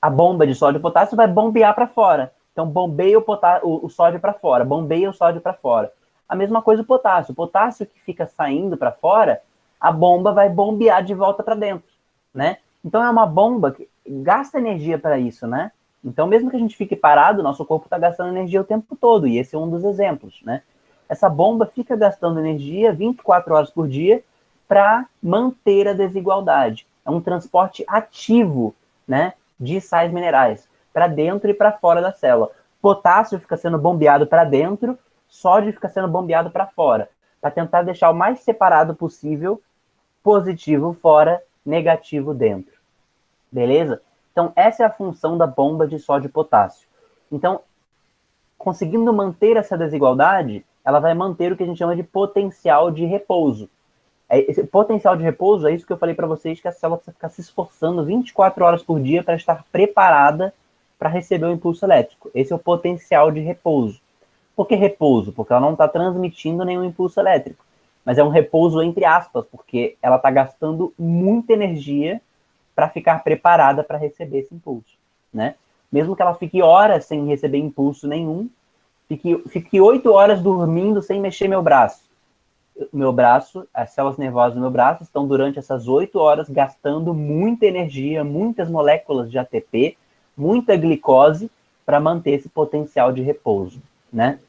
a bomba de sódio e potássio vai bombear para fora. Então, bombeia o sódio para fora, bombeia o sódio para fora. A mesma coisa o potássio. O potássio que fica saindo para fora, a bomba vai bombear de volta para dentro, né? Então, é uma bomba que gasta energia para isso, né? Então, mesmo que a gente fique parado, nosso corpo está gastando energia o tempo todo, e esse é um dos exemplos, né? Essa bomba fica gastando energia 24 horas por dia para manter a desigualdade. É um transporte ativo, né, de sais minerais para dentro e para fora da célula. Potássio fica sendo bombeado para dentro, sódio fica sendo bombeado para fora, para tentar deixar o mais separado possível, positivo fora, negativo dentro. Beleza? Então, essa é a função da bomba de sódio e potássio. Então, conseguindo manter essa desigualdade, ela vai manter o que a gente chama de potencial de repouso. Esse potencial de repouso é isso que eu falei para vocês, que a célula precisa ficar se esforçando 24 horas por dia para estar preparada para receber o impulso elétrico. Esse é o potencial de repouso. Por que repouso? Porque ela não está transmitindo nenhum impulso elétrico. Mas é um repouso entre aspas, porque ela está gastando muita energia para ficar preparada para receber esse impulso, né? Mesmo que ela fique horas sem receber impulso nenhum, fique 8 horas dormindo sem mexer meu braço. Meu braço, as células nervosas do meu braço estão durante essas 8 horas gastando muita energia, muitas moléculas de ATP, muita glicose para manter esse potencial de repouso, né?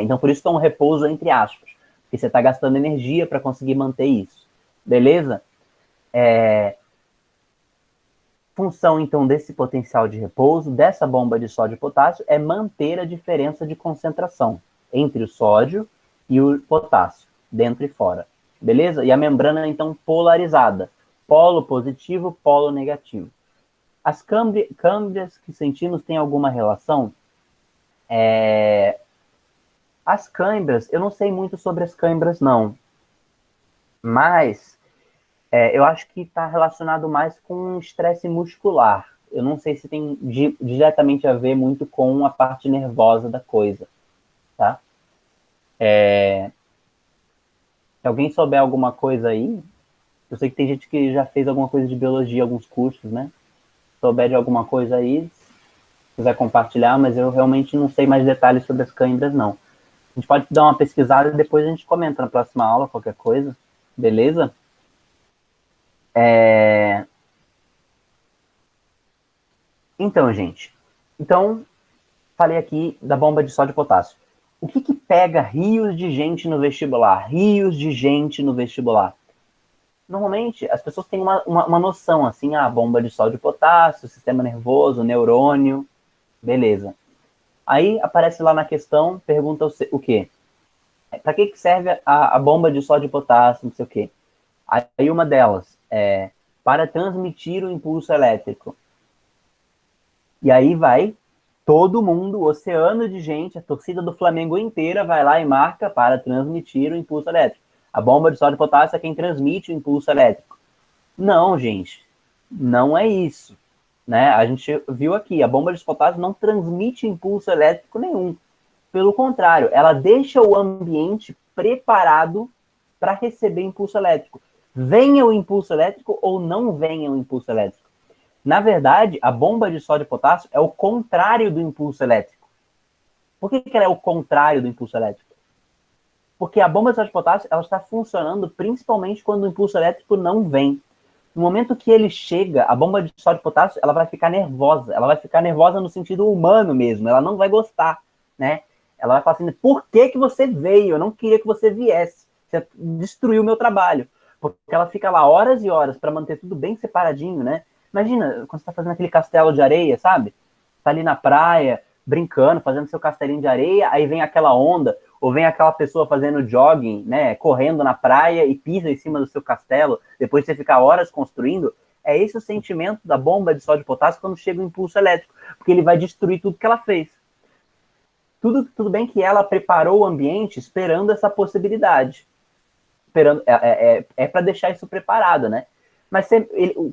Então, por isso que é um repouso entre aspas, porque você está gastando energia para conseguir manter isso, beleza? Função, então, desse potencial de repouso, dessa bomba de sódio e potássio, é manter a diferença de concentração entre o sódio e o potássio, dentro e fora. Beleza? E a membrana, então, polarizada. Polo positivo, polo negativo. As câmbrias que sentimos têm alguma relação? As câimbras, eu não sei muito sobre as câimbras, não. Mas eu acho que está relacionado mais com estresse muscular. Eu não sei se tem diretamente a ver muito com a parte nervosa da coisa, tá? Se alguém souber alguma coisa aí, eu sei que tem gente que já fez alguma coisa de biologia, alguns cursos, né? Se souber de alguma coisa aí, se quiser compartilhar, mas eu realmente não sei mais detalhes sobre as câimbras, não. A gente pode dar uma pesquisada e depois a gente comenta na próxima aula, qualquer coisa, beleza? Então, gente, falei aqui da bomba de sódio e potássio. O que pega rios de gente no vestibular? Rios de gente no vestibular. Normalmente, as pessoas têm uma noção, assim, bomba de sódio e potássio, sistema nervoso, neurônio, beleza. Aí aparece lá na questão, pergunta o quê? Para que serve a bomba de sódio e potássio, não sei o quê. Aí uma delas é para transmitir o impulso elétrico. E aí vai Todo mundo, oceano de gente, a torcida do Flamengo inteira vai lá e marca para transmitir o impulso elétrico. A bomba de sódio e potássio é quem transmite o impulso elétrico. Não, gente, não é isso. Né? A gente viu aqui, a bomba de potássio não transmite impulso elétrico nenhum. Pelo contrário, ela deixa o ambiente preparado para receber impulso elétrico. Venha o impulso elétrico ou não venha o impulso elétrico. Na verdade, a bomba de sódio e potássio é o contrário do impulso elétrico. Por que ela é o contrário do impulso elétrico? Porque a bomba de sódio e potássio ela está funcionando principalmente quando o impulso elétrico não vem. No momento que ele chega, a bomba de sódio e potássio ela vai ficar nervosa. Ela vai ficar nervosa no sentido humano mesmo. Ela não vai gostar, né? Ela vai falar assim, por que você veio? Eu não queria que você viesse. Você destruiu o meu trabalho. Porque ela fica lá horas e horas para manter tudo bem separadinho, né? Imagina, quando você tá fazendo aquele castelo de areia, sabe? Tá ali na praia, brincando, fazendo seu castelinho de areia, aí vem aquela onda, ou vem aquela pessoa fazendo jogging, né? Correndo na praia e pisa em cima do seu castelo, depois de você ficar horas construindo. É esse o sentimento da bomba de sódio e potássio quando chega o impulso elétrico, porque ele vai destruir tudo que ela fez. Tudo bem que ela preparou o ambiente esperando essa possibilidade. Esperando, para deixar isso preparado, né? Mas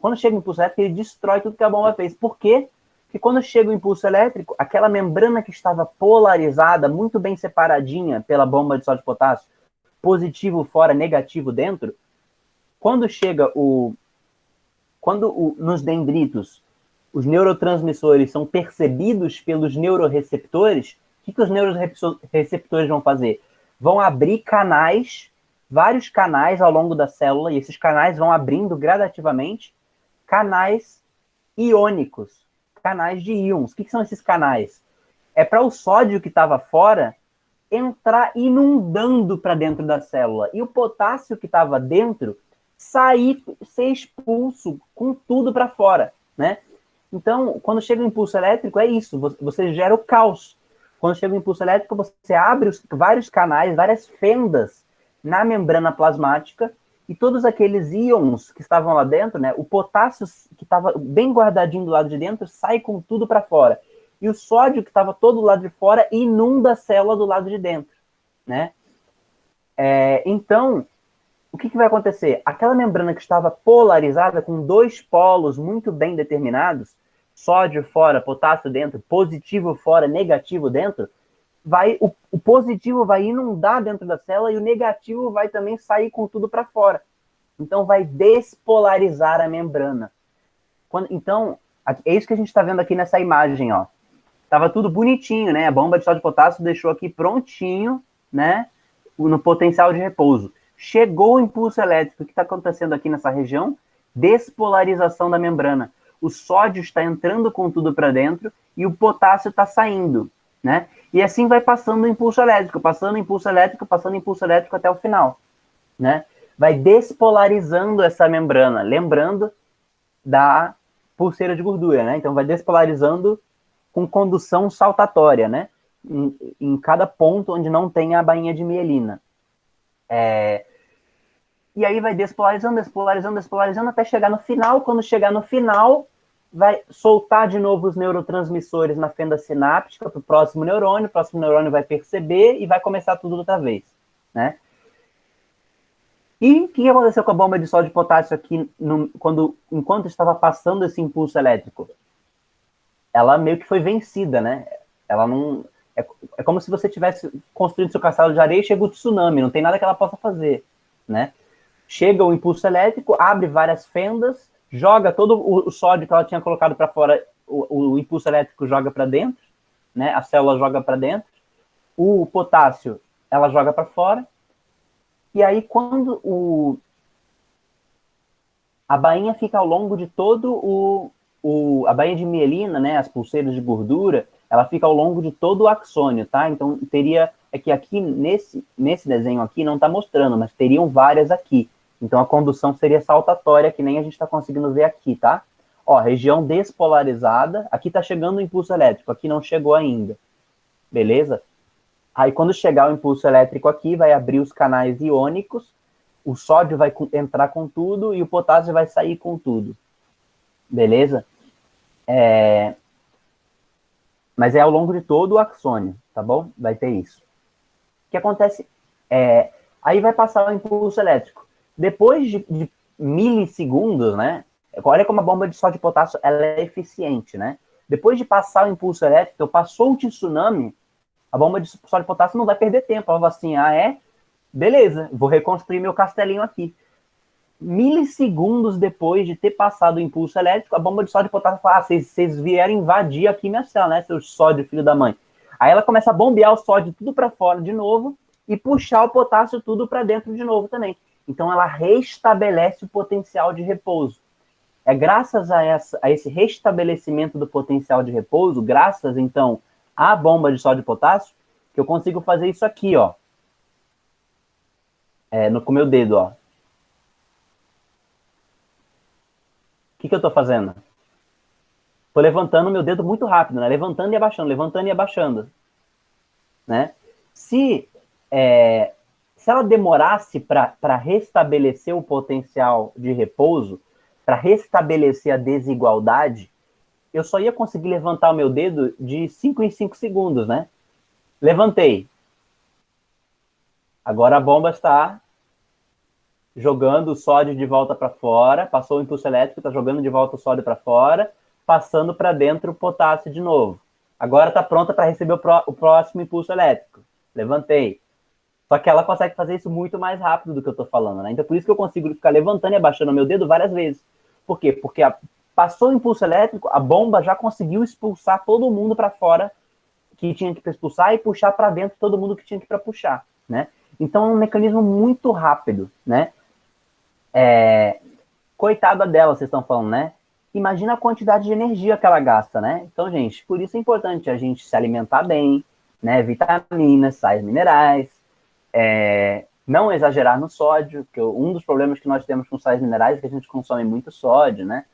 quando chega o impulso elétrico, ele destrói tudo que a bomba fez. Por quê? Porque quando chega o impulso elétrico, aquela membrana que estava polarizada, muito bem separadinha pela bomba de sódio e potássio, positivo fora, negativo dentro, quando chega nos dendritos, os neurotransmissores são percebidos pelos neuroreceptores, o que os neuroreceptores vão fazer? Vão abrir canais, vários canais ao longo da célula, e esses canais vão abrindo gradativamente canais iônicos, canais de íons. O que são esses canais? É para o sódio que estava fora entrar inundando para dentro da célula, e o potássio que estava dentro sair, ser expulso com tudo para fora, né? Então, quando chega o impulso elétrico, é isso, você gera o caos. Quando chega o impulso elétrico, você abre vários canais, várias fendas na membrana plasmática, e todos aqueles íons que estavam lá dentro, né, o potássio que estava bem guardadinho do lado de dentro, sai com tudo para fora. E o sódio que estava todo do lado de fora inunda a célula do lado de dentro, né? Então, o que vai acontecer? Aquela membrana que estava polarizada, com dois polos muito bem determinados, sódio fora, potássio dentro, positivo fora, negativo dentro, o positivo vai inundar dentro da célula e o negativo vai também sair com tudo para fora. Então, vai despolarizar a membrana. Então, é isso que a gente está vendo aqui nessa imagem, ó. Tava tudo bonitinho, né? A bomba de sódio e potássio deixou aqui prontinho, né? No potencial de repouso. Chegou o impulso elétrico. O que está acontecendo aqui nessa região? Despolarização da membrana. O sódio está entrando com tudo para dentro e o potássio está saindo, né? E assim vai passando o impulso elétrico, passando o impulso elétrico, passando o impulso elétrico até o final, né? Vai despolarizando essa membrana, lembrando da pulseira de gordura, né? Então vai despolarizando com condução saltatória, né? Em cada ponto onde não tem a bainha de mielina. E aí vai despolarizando, despolarizando, despolarizando até chegar no final. Quando chegar no final, vai soltar de novo os neurotransmissores na fenda sináptica para o próximo neurônio vai perceber e vai começar tudo outra vez, né? E o que aconteceu com a bomba de sódio e potássio aqui enquanto estava passando esse impulso elétrico? Ela meio que foi vencida, né? Ela não... É como se você tivesse construído seu castelo de areia e chega o tsunami, não tem nada que ela possa fazer, né? Chega o impulso elétrico, abre várias fendas, joga todo o sódio que ela tinha colocado para fora, o impulso elétrico joga para dentro, né? A célula joga para dentro, o potássio ela joga para fora, e aí quando a bainha fica ao longo de todo a bainha de mielina, né, as pulseiras de gordura, ela fica ao longo de todo o axônio, tá? Então é que aqui nesse desenho aqui não está mostrando, mas teriam várias aqui. Então a condução seria saltatória, que nem a gente está conseguindo ver aqui, tá? Ó, região despolarizada, aqui está chegando o impulso elétrico, aqui não chegou ainda, beleza? Aí quando chegar o impulso elétrico aqui, vai abrir os canais iônicos, o sódio vai entrar com tudo e o potássio vai sair com tudo, beleza? Mas é ao longo de todo o axônio, tá bom? Vai ter isso. O que acontece aí vai passar o impulso elétrico. Depois de milissegundos, né? Olha como a bomba de sódio e potássio ela é eficiente, né? Depois de passar o impulso elétrico, passou o tsunami, a bomba de sódio e potássio não vai perder tempo. Ela vai assim, beleza, vou reconstruir meu castelinho aqui. Milissegundos depois de ter passado o impulso elétrico, a bomba de sódio e potássio fala, vocês vieram invadir aqui minha cela, né, seus sódio, filho da mãe. Aí ela começa a bombear o sódio tudo para fora de novo e puxar o potássio tudo para dentro de novo também. Então ela restabelece o potencial de repouso. É graças a esse restabelecimento do potencial de repouso, graças, então, à bomba de sódio e potássio, que eu consigo fazer isso aqui, ó. Com o meu dedo, ó. O que eu tô fazendo? Tô levantando o meu dedo muito rápido, né? Levantando e abaixando, né? Se ela demorasse para restabelecer o potencial de repouso, para restabelecer a desigualdade, eu só ia conseguir levantar o meu dedo de 5 em 5 segundos, né? Levantei. Agora a bomba está jogando o sódio de volta para fora, passou o impulso elétrico, está jogando de volta o sódio para fora, passando para dentro o potássio de novo. Agora está pronta para receber o próximo impulso elétrico. Levantei. Só que ela consegue fazer isso muito mais rápido do que eu estou falando, né? Então por isso que eu consigo ficar levantando e abaixando o meu dedo várias vezes. Por quê? Porque passou o impulso elétrico, a bomba já conseguiu expulsar todo mundo para fora que tinha que expulsar e puxar para dentro todo mundo que tinha que para puxar, né? Então é um mecanismo muito rápido, né? Coitada dela, vocês estão falando, né? Imagina a quantidade de energia que ela gasta, né? Então, gente, por isso é importante a gente se alimentar bem, né? Vitaminas, sais minerais, não exagerar no sódio, porque um dos problemas que nós temos com sais minerais é que a gente consome muito sódio, né?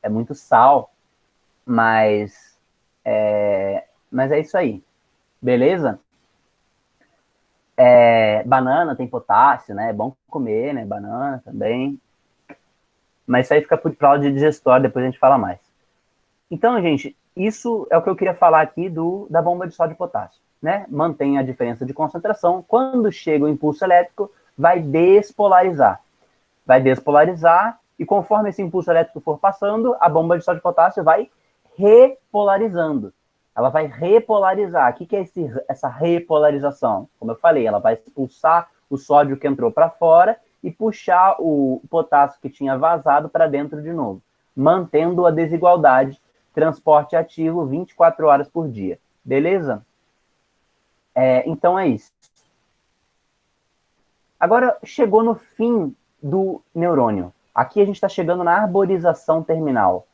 É muito sal, mas é isso aí, beleza? Banana tem potássio, né? É bom comer, né? Banana também. Mas isso aí fica para aula de digestório, depois a gente fala mais. Então, gente, isso é o que eu queria falar aqui da bomba de sódio e potássio, né? Mantém a diferença de concentração. Quando chega o impulso elétrico, vai despolarizar. Vai despolarizar e conforme esse impulso elétrico for passando, a bomba de sódio e potássio vai repolarizando. Ela vai repolarizar. O que é essa repolarização? Como eu falei, ela vai expulsar o sódio que entrou para fora e puxar o potássio que tinha vazado para dentro de novo, mantendo a desigualdade, transporte ativo 24 horas por dia. Beleza? Então é isso. Agora, chegou no fim do neurônio. Aqui a gente está chegando na arborização terminal.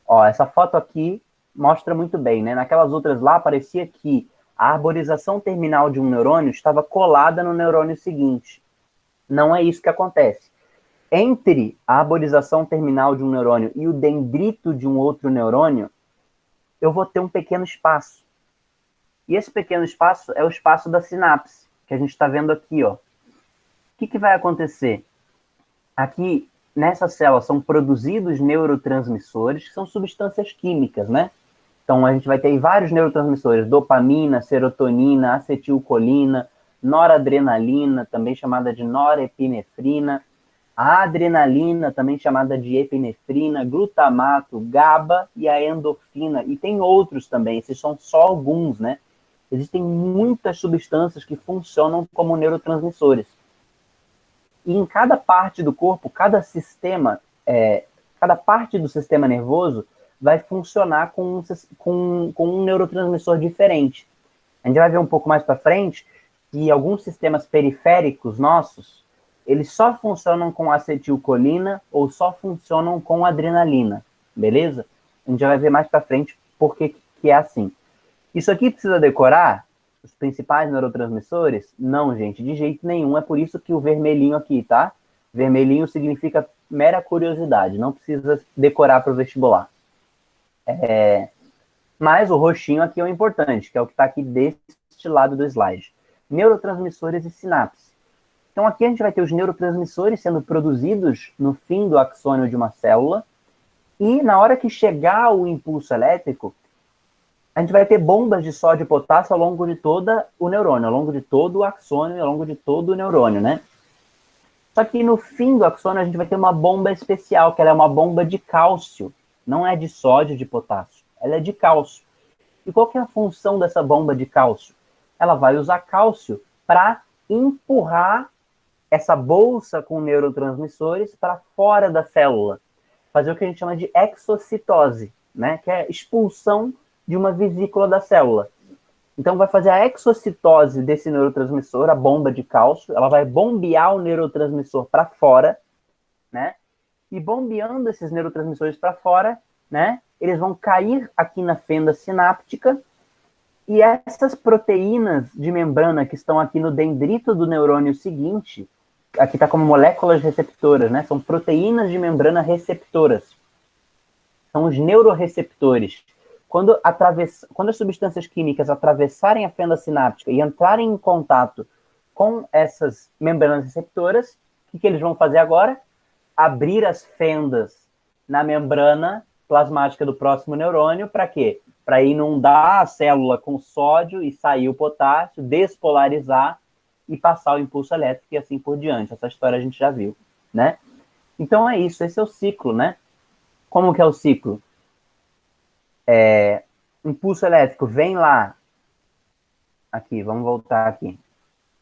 Ó, essa foto aqui mostra muito bem, né? Naquelas outras lá, parecia que a arborização terminal de um neurônio estava colada no neurônio seguinte. Não é isso que acontece. Entre a arborização terminal de um neurônio e o dendrito de um outro neurônio, eu vou ter um pequeno espaço. E esse pequeno espaço é o espaço da sinapse, que a gente está vendo aqui, ó. O que vai acontecer? Aqui, nessa célula, são produzidos neurotransmissores, que são substâncias químicas, né? Então, a gente vai ter aí vários neurotransmissores, dopamina, serotonina, acetilcolina, noradrenalina, também chamada de norepinefrina, a adrenalina, também chamada de epinefrina, glutamato, GABA e a endorfina. E tem outros também, esses são só alguns, né? Existem muitas substâncias que funcionam como neurotransmissores. E em cada parte do corpo, cada parte do sistema nervoso vai funcionar com um neurotransmissor diferente. A gente vai ver um pouco mais para frente que alguns sistemas periféricos nossos, eles só funcionam com acetilcolina ou só funcionam com adrenalina, beleza? A gente já vai ver mais para frente por que é assim. Isso aqui precisa decorar os principais neurotransmissores? Não, gente, de jeito nenhum. É por isso que o vermelhinho aqui, tá? Vermelhinho significa mera curiosidade, não precisa decorar para o vestibular. Mas o roxinho aqui é o importante, que é o que está aqui deste lado do slide. Neurotransmissores e sinapse. Então aqui a gente vai ter os neurotransmissores sendo produzidos no fim do axônio de uma célula, e na hora que chegar o impulso elétrico, a gente vai ter bombas de sódio e potássio ao longo de todo o neurônio, ao longo de todo o axônio, ao longo de todo o neurônio, né? Só que no fim do axônio a gente vai ter uma bomba especial, que ela é uma bomba de cálcio. Não é de sódio, de potássio. Ela é de cálcio. E qual que é a função dessa bomba de cálcio? Ela vai usar cálcio para empurrar essa bolsa com neurotransmissores para fora da célula. Fazer o que a gente chama de exocitose, né? Que é a expulsão de uma vesícula da célula. Então, vai fazer a exocitose desse neurotransmissor, a bomba de cálcio, ela vai bombear o neurotransmissor para fora, né? E bombeando esses neurotransmissores para fora, né? Eles vão cair aqui na fenda sináptica e essas proteínas de membrana que estão aqui no dendrito do neurônio seguinte, aqui está como moléculas receptoras, né? São proteínas de membrana receptoras. São os neuroreceptores. Quando as substâncias químicas atravessarem a fenda sináptica e entrarem em contato com essas membranas receptoras, o que eles vão fazer agora? Abrir as fendas na membrana plasmática do próximo neurônio, para quê? Para inundar a célula com sódio e sair o potássio, despolarizar e passar o impulso elétrico e assim por diante. Essa história a gente já viu, né? Então é isso, esse é o ciclo, né? Como que é o ciclo? O impulso elétrico vem lá, aqui, vamos voltar aqui.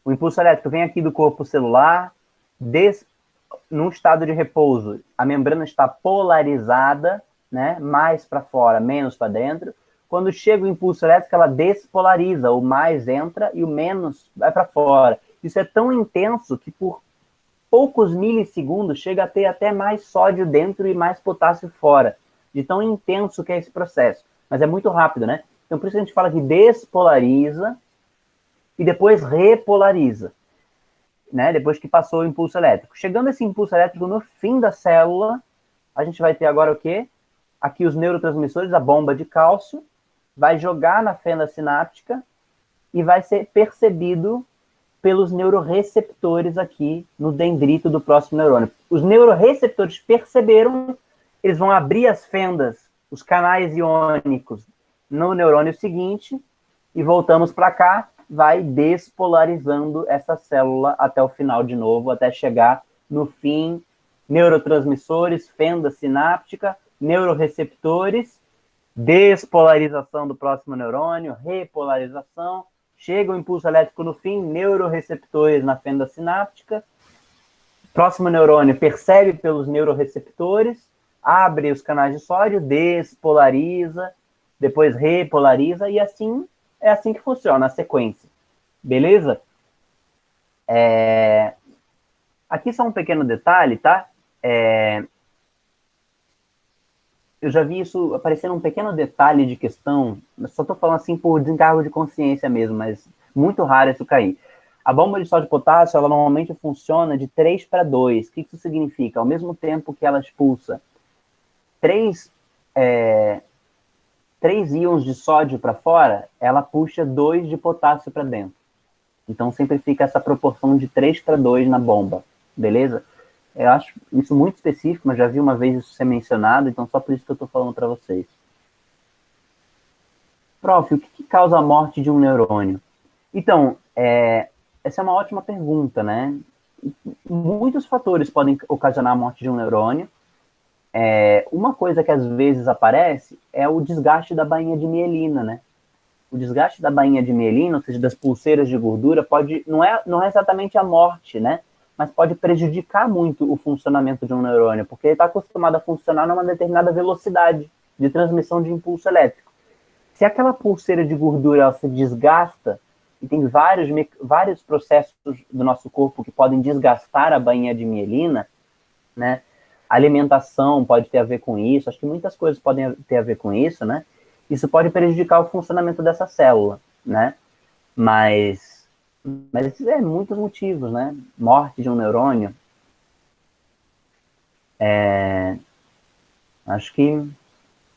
O impulso elétrico vem aqui do corpo celular, num estado de repouso, a membrana está polarizada, né? Mais para fora, menos para dentro. Quando chega o impulso elétrico, ela despolariza, o mais entra e o menos vai para fora. Isso é tão intenso que por poucos milissegundos chega a ter até mais sódio dentro e mais potássio fora, de tão intenso que é esse processo. Mas é muito rápido, né? Então, por isso a gente fala que despolariza e depois repolariza, né? Depois que passou o impulso elétrico. Chegando esse impulso elétrico no fim da célula, a gente vai ter agora o quê? Aqui os neurotransmissores, a bomba de cálcio, vai jogar na fenda sináptica e vai ser percebido pelos neuroreceptores aqui no dendrito do próximo neurônio. Os neuroreceptores perceberam, eles vão abrir as fendas, os canais iônicos no neurônio seguinte e voltamos para cá, vai despolarizando essa célula até o final de novo, até chegar no fim, neurotransmissores, fenda sináptica, neuroreceptores, despolarização do próximo neurônio, repolarização, chega o impulso elétrico no fim, neuroreceptores na fenda sináptica, próximo neurônio percebe pelos neuroreceptores, abre os canais de sódio, despolariza, depois repolariza, e assim é assim que funciona a sequência. Beleza? Aqui só um pequeno detalhe, tá? Eu já vi isso aparecendo um pequeno detalhe de questão, só estou falando assim por desencargo de consciência mesmo, mas muito raro isso cair. A bomba de sódio e potássio, ela normalmente funciona de 3 para 2. O que isso significa? Ao mesmo tempo que ela expulsa 3 íons de sódio para fora, ela puxa 2 de potássio para dentro. Então sempre fica essa proporção de 3 para 2 na bomba, beleza? Eu acho isso muito específico, mas já vi uma vez isso ser mencionado, então só por isso que eu estou falando para vocês. Prof, o que causa a morte de um neurônio? Então, essa é uma ótima pergunta, né? Muitos fatores podem ocasionar a morte de um neurônio. Uma coisa que às vezes aparece é o desgaste da bainha de mielina, né? O desgaste da bainha de mielina, ou seja, das pulseiras de gordura, não é exatamente a morte, né? Mas pode prejudicar muito o funcionamento de um neurônio, porque ele está acostumado a funcionar numa determinada velocidade de transmissão de impulso elétrico. Se aquela pulseira de gordura ela se desgasta, e tem vários processos do nosso corpo que podem desgastar a bainha de mielina, né? A alimentação pode ter a ver com isso, acho que muitas coisas podem ter a ver com isso, né? Isso pode prejudicar o funcionamento dessa célula, né? Mas muitos motivos, né? Morte de um neurônio. Acho que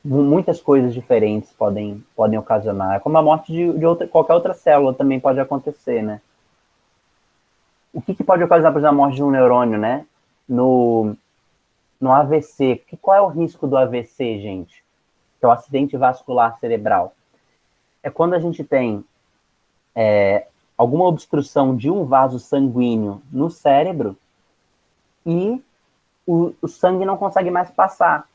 muitas coisas diferentes podem ocasionar. Como a morte de qualquer outra célula também pode acontecer, né? O que pode ocasionar, por exemplo, a morte de um neurônio, né? No AVC. Qual é o risco do AVC, gente? Que é o acidente vascular cerebral. é quando a gente tem alguma obstrução de um vaso sanguíneo no cérebro e o sangue não consegue mais passar.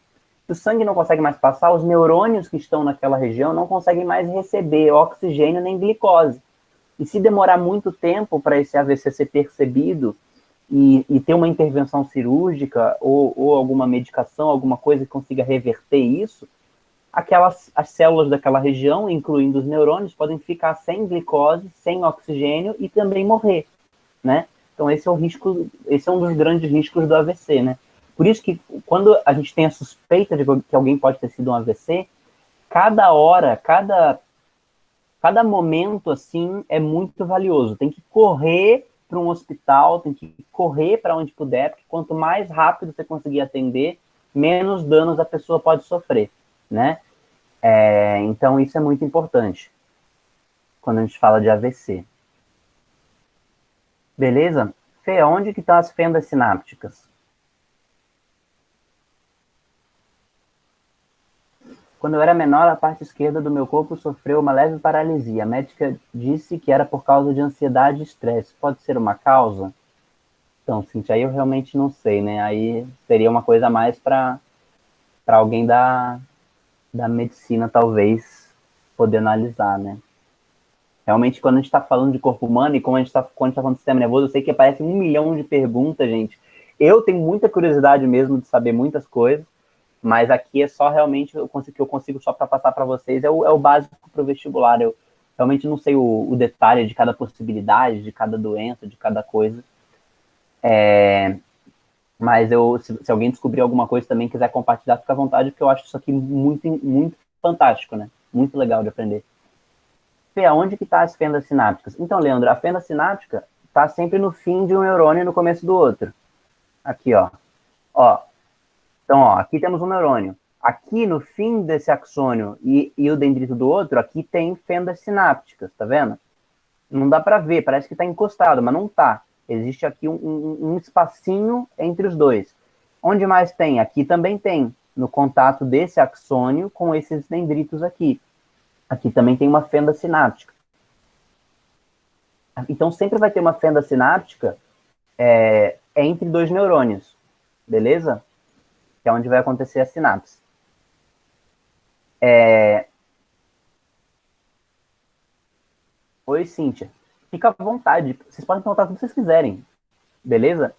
Se o sangue não consegue mais passar, os neurônios que estão naquela região não conseguem mais receber oxigênio nem glicose. E se demorar muito tempo para esse AVC ser percebido e ter uma intervenção cirúrgica ou alguma medicação, alguma coisa que consiga reverter isso, as células daquela região, incluindo os neurônios, podem ficar sem glicose, sem oxigênio e também morrer, né? Então esse é o risco, esse é um dos grandes riscos do AVC, né? Por isso que quando a gente tem a suspeita de que alguém pode ter sido um AVC, cada hora, cada momento assim é muito valioso. Tem que correr para um hospital, tem que correr para onde puder, porque quanto mais rápido você conseguir atender, menos danos a pessoa pode sofrer, né? Então isso é muito importante quando a gente fala de AVC. Beleza? Fê, onde que estão as fendas sinápticas? Quando eu era menor, a parte esquerda do meu corpo sofreu uma leve paralisia. A médica disse que era por causa de ansiedade e estresse. Pode ser uma causa? Então, Cintia, aí eu realmente não sei, né? Aí seria uma coisa a mais para alguém da medicina, talvez, poder analisar, né? Realmente, quando a gente está falando de corpo humano e quando a gente está falando de sistema nervoso, eu sei que aparece 1 milhão de perguntas, gente. Eu tenho muita curiosidade mesmo de saber muitas coisas, mas aqui é só realmente o que eu consigo só para passar para vocês é o básico para o vestibular. Eu realmente não sei o detalhe de cada possibilidade, de cada doença, de cada coisa. Mas se alguém descobrir alguma coisa também quiser compartilhar, fica à vontade, porque eu acho isso aqui muito, muito fantástico, né? Muito legal de aprender. Fê, aonde que tá as fendas sinápticas? Então, Leandro, a fenda sináptica está sempre no fim de um neurônio e no começo do outro. Aqui, ó. Ó, então, ó, aqui temos um neurônio. Aqui no fim desse axônio e o dendrito do outro, aqui tem fendas sinápticas, tá vendo? Não dá para ver, parece que está encostado, mas não tá. Existe aqui um espacinho entre os dois. Onde mais tem? Aqui também tem, no contato desse axônio com esses dendritos aqui. Aqui também tem uma fenda sináptica. Então sempre vai ter uma fenda sináptica entre dois neurônios, beleza? Que é onde vai acontecer a sinapse. Oi, Cíntia. Fica à vontade. Vocês podem perguntar o que vocês quiserem, beleza?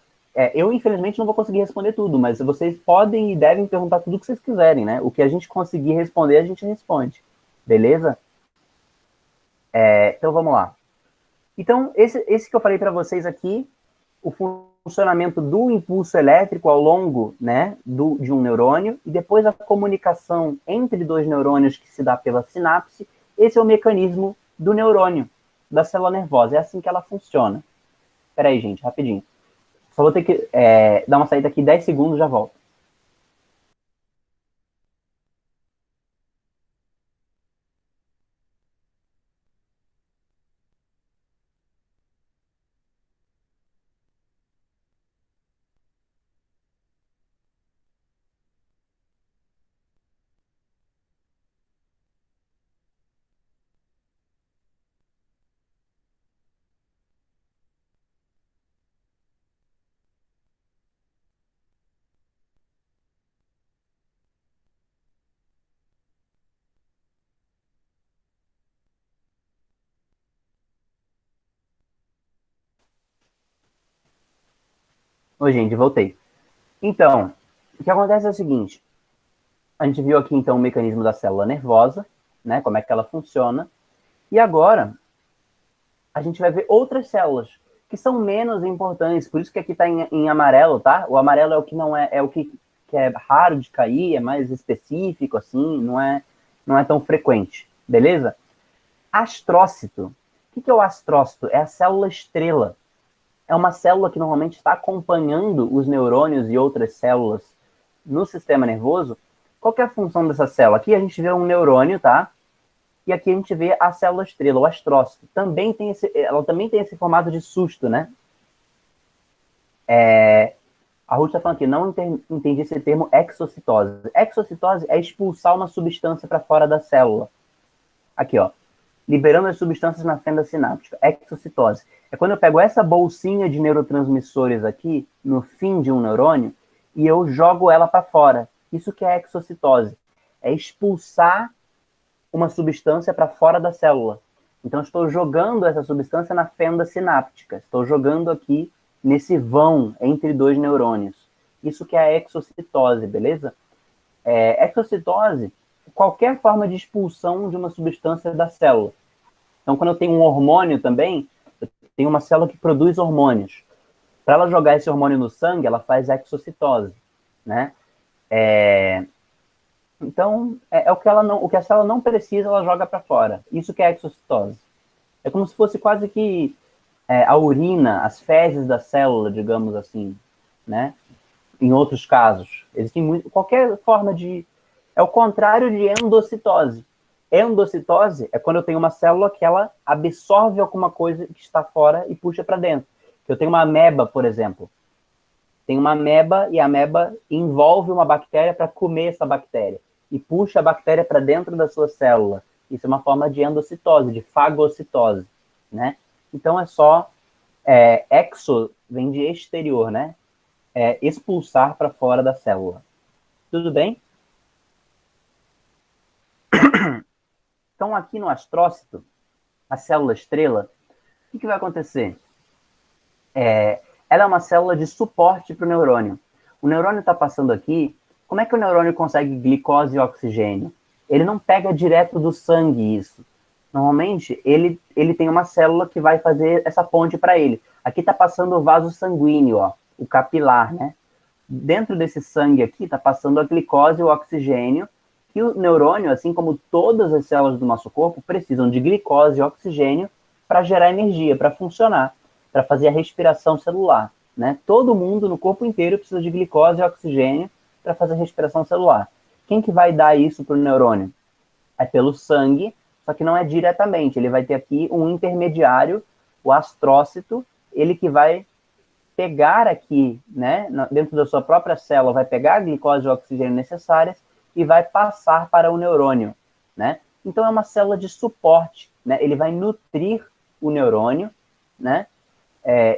Eu, infelizmente, não vou conseguir responder tudo, mas vocês podem e devem perguntar tudo o que vocês quiserem, né? O que a gente conseguir responder, a gente responde, beleza? Então, vamos lá. Então, esse que eu falei para vocês aqui, o funcionamento do impulso elétrico ao longo, né, de um neurônio, e depois a comunicação entre dois neurônios que se dá pela sinapse, esse é o mecanismo do neurônio, da célula nervosa. É assim que ela funciona. Espera aí, gente, rapidinho. Só vou ter que dar uma saída aqui, 10 segundos, já volto. Oi, gente, voltei. Então, o que acontece é o seguinte, a gente viu aqui, então, o mecanismo da célula nervosa, né, como é que ela funciona, e agora a gente vai ver outras células que são menos importantes, por isso que aqui está em amarelo, tá? O amarelo é o que não é o que é raro de cair, é mais específico, assim, não é tão frequente, beleza? Astrócito. O que é o astrócito? É a célula estrela. É uma célula que normalmente está acompanhando os neurônios e outras células no sistema nervoso. Qual que é a função dessa célula? Aqui a gente vê um neurônio, tá? E aqui a gente vê a célula estrela, o astrócito. Ela também tem esse formato de susto, né? A Ruth está falando aqui, não entendi esse termo exocitose. Exocitose é expulsar uma substância para fora da célula. Aqui, ó. liberando as substâncias na fenda sináptica. Exocitose. É quando eu pego essa bolsinha de neurotransmissores aqui, no fim de um neurônio, e eu jogo ela para fora. Isso que é exocitose. É expulsar uma substância para fora da célula. Então, estou jogando essa substância na fenda sináptica. Estou jogando aqui nesse vão entre dois neurônios. Isso que é a exocitose, beleza? Exocitose, qualquer forma de expulsão de uma substância da célula. Então, quando eu tenho um hormônio também, eu tenho uma célula que produz hormônios. Para ela jogar esse hormônio no sangue, ela faz exocitose, né? Então, o que a célula não precisa, ela joga para fora. Isso que é exocitose. É como se fosse quase que a urina, as fezes da célula, digamos assim, né? Em outros casos. Existem qualquer forma de... É o contrário de endocitose. Endocitose é quando eu tenho uma célula que ela absorve alguma coisa que está fora e puxa para dentro. Eu tenho uma ameba, por exemplo. Tem uma ameba e a ameba envolve uma bactéria para comer essa bactéria e puxa a bactéria para dentro da sua célula. Isso é uma forma de endocitose, de fagocitose, né? Então é só exo vem de exterior, né? Expulsar para fora da célula. Tudo bem? Então aqui no astrócito, a célula estrela, o que vai acontecer? Ela é uma célula de suporte para o neurônio. O neurônio está passando aqui. Como é que o neurônio consegue glicose e oxigênio? Ele não pega direto do sangue isso. Normalmente, ele tem uma célula que vai fazer essa ponte para ele. Aqui está passando o vaso sanguíneo, ó, o capilar, né? Dentro desse sangue aqui está passando a glicose e o oxigênio, que o neurônio, assim como todas as células do nosso corpo, precisam de glicose e oxigênio para gerar energia, para funcionar, para fazer a respiração celular, né? Todo mundo no corpo inteiro precisa de glicose e oxigênio para fazer a respiração celular. Quem que vai dar isso para o neurônio? É pelo sangue, só que não é diretamente. Ele vai ter aqui um intermediário, o astrócito, ele que vai pegar aqui, né, dentro da sua própria célula, vai pegar a glicose e o oxigênio necessárias e vai passar para o neurônio, né? Então é uma célula de suporte, né? Ele vai nutrir o neurônio, né?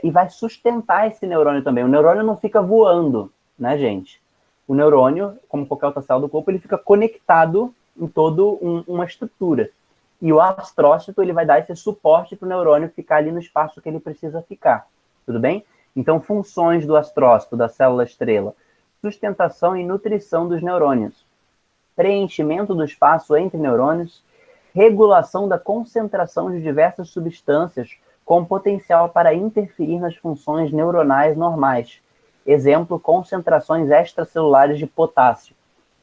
E vai sustentar esse neurônio também. O neurônio não fica voando, né, gente? O neurônio, como qualquer outra célula do corpo, ele fica conectado em toda uma estrutura. E o astrócito, ele vai dar esse suporte para o neurônio ficar ali no espaço que ele precisa ficar. Tudo bem? Então, funções do astrócito, da célula estrela: sustentação e nutrição dos neurônios, preenchimento do espaço entre neurônios, regulação da concentração de diversas substâncias com potencial para interferir nas funções neuronais normais. Exemplo, concentrações extracelulares de potássio.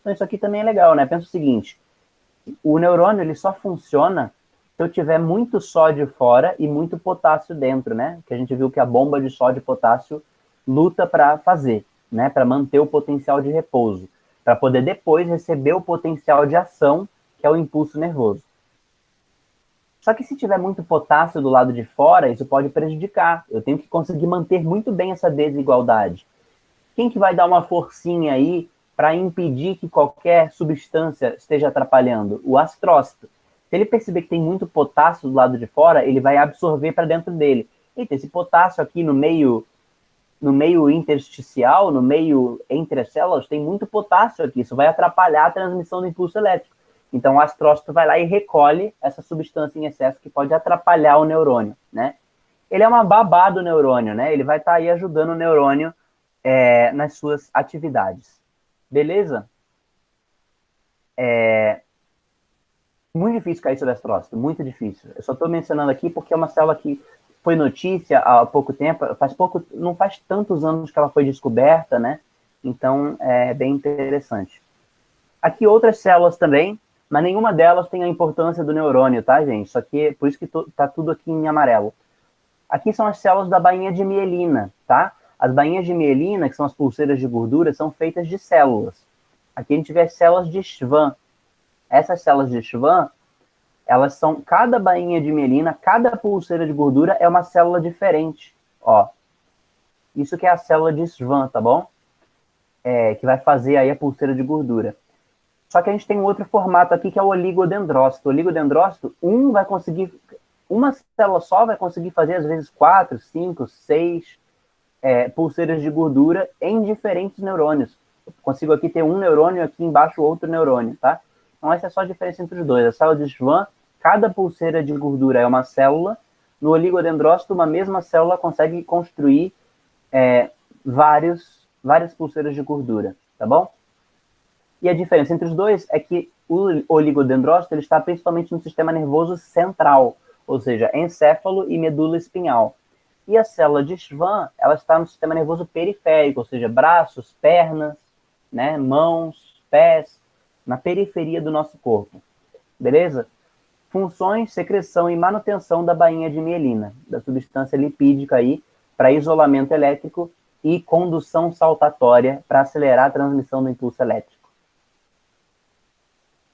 Então, isso aqui também é legal, né? Pensa o seguinte: o neurônio ele só funciona se eu tiver muito sódio fora e muito potássio dentro, né? Que a gente viu que a bomba de sódio e potássio luta para fazer, né? Para manter o potencial de repouso, para poder depois receber o potencial de ação, que é o impulso nervoso. Só que se tiver muito potássio do lado de fora, isso pode prejudicar. Eu tenho que conseguir manter muito bem essa desigualdade. Quem que vai dar uma forcinha aí para impedir que qualquer substância esteja atrapalhando? O astrócito. Se ele perceber que tem muito potássio do lado de fora, ele vai absorver para dentro dele. Eita, esse potássio aqui no meio intersticial, no meio entre as células, tem muito potássio aqui. Isso vai atrapalhar a transmissão do impulso elétrico. Então o astrócito vai lá e recolhe essa substância em excesso que pode atrapalhar o neurônio, né? Ele é uma babá do neurônio, né? Ele vai estar aí ajudando o neurônio nas suas atividades. Beleza? Muito difícil cair sobre astrócito, muito difícil. Eu só estou mencionando aqui porque é uma célula que foi notícia há pouco tempo, não faz tantos anos que ela foi descoberta, né? Então é bem interessante. Aqui outras células também, mas nenhuma delas tem a importância do neurônio, tá, gente? Só que por isso que tá tudo aqui em amarelo. Aqui são as células da bainha de mielina, tá? As bainhas de mielina, que são as pulseiras de gordura, são feitas de células. Aqui a gente vê as células de Schwann. Essas células de Schwann, elas são, cada bainha de mielina, cada pulseira de gordura é uma célula diferente, ó. Isso que é a célula de Schwann, tá bom? Que vai fazer aí a pulseira de gordura. Só que a gente tem um outro formato aqui, que é o oligodendrócito. O oligodendrócito, uma célula só vai conseguir fazer, às vezes, 4, 5, 6 pulseiras de gordura em diferentes neurônios. Eu consigo aqui ter um neurônio, aqui embaixo outro neurônio, tá? Então essa é só a diferença entre os dois. A célula de Schwann, cada pulseira de gordura é uma célula. No oligodendrócito, uma mesma célula consegue construir várias pulseiras de gordura, tá bom? E a diferença entre os dois é que o oligodendrócito ele está principalmente no sistema nervoso central, ou seja, encéfalo e medula espinhal. E a célula de Schwann, ela está no sistema nervoso periférico, ou seja, braços, pernas, né, mãos, pés, na periferia do nosso corpo. Beleza? Funções, secreção e manutenção da bainha de mielina, da substância lipídica aí, para isolamento elétrico e condução saltatória para acelerar a transmissão do impulso elétrico.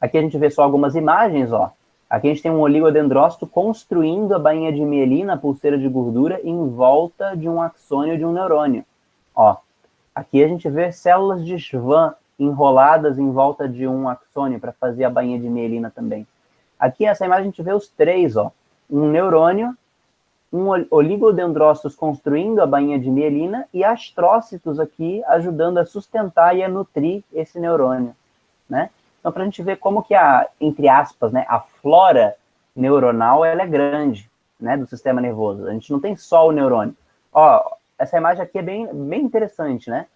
Aqui a gente vê só algumas imagens, ó. Aqui a gente tem um oligodendrócito construindo a bainha de mielina, a pulseira de gordura, em volta de um axônio de um neurônio. Ó, aqui a gente vê células de Schwann enroladas em volta de um axônio para fazer a bainha de mielina também. Aqui nessa imagem a gente vê os três, ó. Um neurônio, um oligodendrócitos construindo a bainha de mielina e astrócitos aqui ajudando a sustentar e a nutrir esse neurônio, né? Então, para a gente ver como que entre aspas, né, a flora neuronal, ela é grande, né, do sistema nervoso. A gente não tem só o neurônio. Ó, essa imagem aqui é bem interessante, né?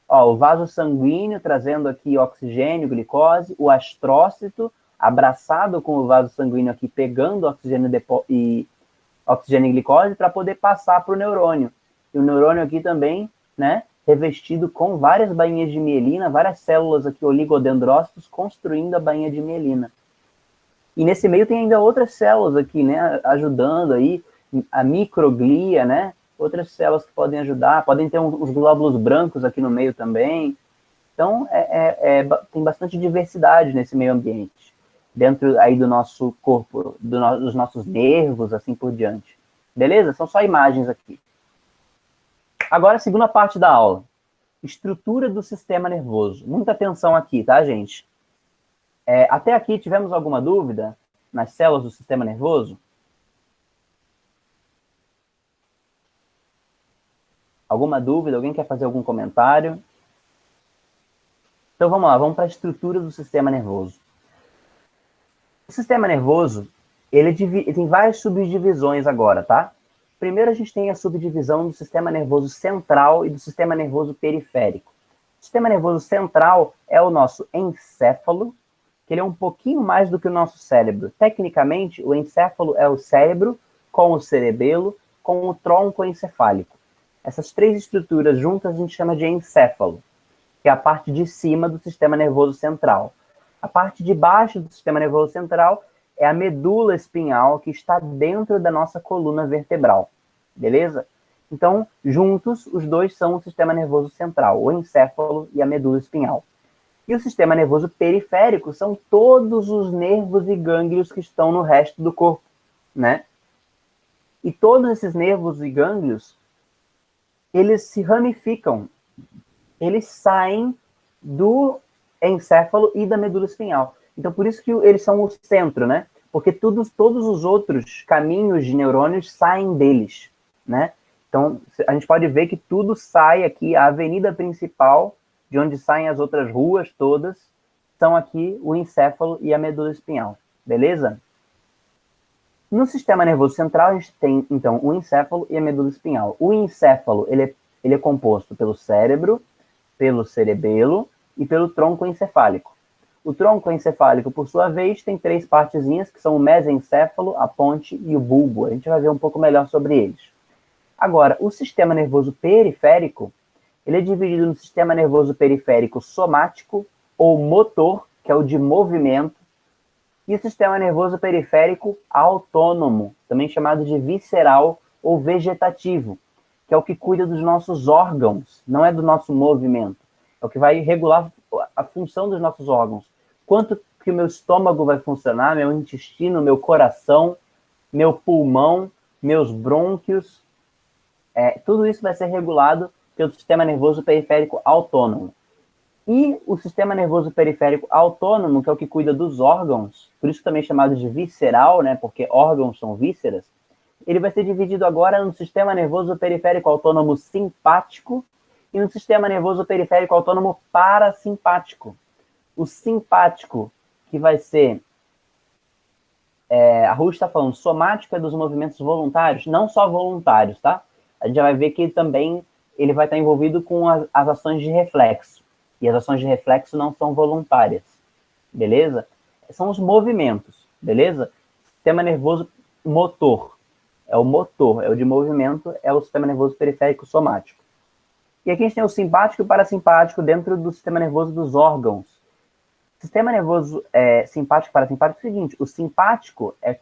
Ó, o vaso sanguíneo trazendo aqui oxigênio, glicose, o astrócito abraçado com o vaso sanguíneo aqui, pegando oxigênio e glicose para poder passar para o neurônio. E o neurônio aqui também, né, revestido com várias bainhas de mielina, várias células aqui, oligodendrócitos, construindo a bainha de mielina. E nesse meio tem ainda outras células aqui, né, ajudando aí, a microglia, né, outras células que podem ajudar, podem ter uns glóbulos brancos aqui no meio também. Então, tem bastante diversidade nesse meio ambiente, dentro aí do nosso corpo, dos nossos nervos, assim por diante. Beleza? São só imagens aqui. Agora, a segunda parte da aula. Estrutura do sistema nervoso. Muita atenção aqui, tá, gente? Até aqui, tivemos alguma dúvida nas células do sistema nervoso? Alguma dúvida? Alguém quer fazer algum comentário? Então, vamos lá. Vamos para a estrutura do sistema nervoso. O sistema nervoso, ele tem várias subdivisões agora, tá? Primeiro, a gente tem a subdivisão do sistema nervoso central e do sistema nervoso periférico. O sistema nervoso central é o nosso encéfalo, que ele é um pouquinho mais do que o nosso cérebro. Tecnicamente, o encéfalo é o cérebro com o cerebelo, com o tronco encefálico. Essas três estruturas juntas a gente chama de encéfalo, que é a parte de cima do sistema nervoso central. A parte de baixo do sistema nervoso central é a medula espinhal, que está dentro da nossa coluna vertebral. Beleza? Então, juntos, os dois são o sistema nervoso central, o encéfalo e a medula espinhal. E o sistema nervoso periférico são todos os nervos e gânglios que estão no resto do corpo, né? E todos esses nervos e gânglios, eles se ramificam, eles saem do encéfalo e da medula espinhal. Então, por isso que eles são o centro, né? Porque todos os outros caminhos de neurônios saem deles, né? Então, a gente pode ver que tudo sai aqui, a avenida principal, de onde saem as outras ruas todas, são aqui o encéfalo e a medula espinhal, beleza? No sistema nervoso central, a gente tem, então, o encéfalo e a medula espinhal. O encéfalo, ele é composto pelo cérebro, pelo cerebelo e pelo tronco encefálico. O tronco encefálico, por sua vez, tem três partezinhas, que são o mesencéfalo, a ponte e o bulbo. A gente vai ver um pouco melhor sobre eles. Agora, o sistema nervoso periférico, ele é dividido no sistema nervoso periférico somático ou motor, que é o de movimento, e o sistema nervoso periférico autônomo, também chamado de visceral ou vegetativo, que é o que cuida dos nossos órgãos, não é do nosso movimento. É o que vai regular a função dos nossos órgãos. Quanto que o meu estômago vai funcionar, meu intestino, meu coração, meu pulmão, meus brônquios, tudo isso vai ser regulado pelo sistema nervoso periférico autônomo. E o sistema nervoso periférico autônomo, que é o que cuida dos órgãos, por isso também é chamado de visceral, né, porque órgãos são vísceras, ele vai ser dividido agora no sistema nervoso periférico autônomo simpático e no sistema nervoso periférico autônomo parasimpático. O simpático, que vai ser, a Ruth está falando, somático é dos movimentos voluntários, não só voluntários, tá? A gente já vai ver que também ele vai estar envolvido com as ações de reflexo. E as ações de reflexo não são voluntárias, beleza? São os movimentos, beleza? Sistema nervoso motor, é o de movimento, é o sistema nervoso periférico somático. E aqui a gente tem o simpático e o parasimpático dentro do sistema nervoso dos órgãos. Sistema nervoso simpático e parasimpático é o seguinte, o simpático é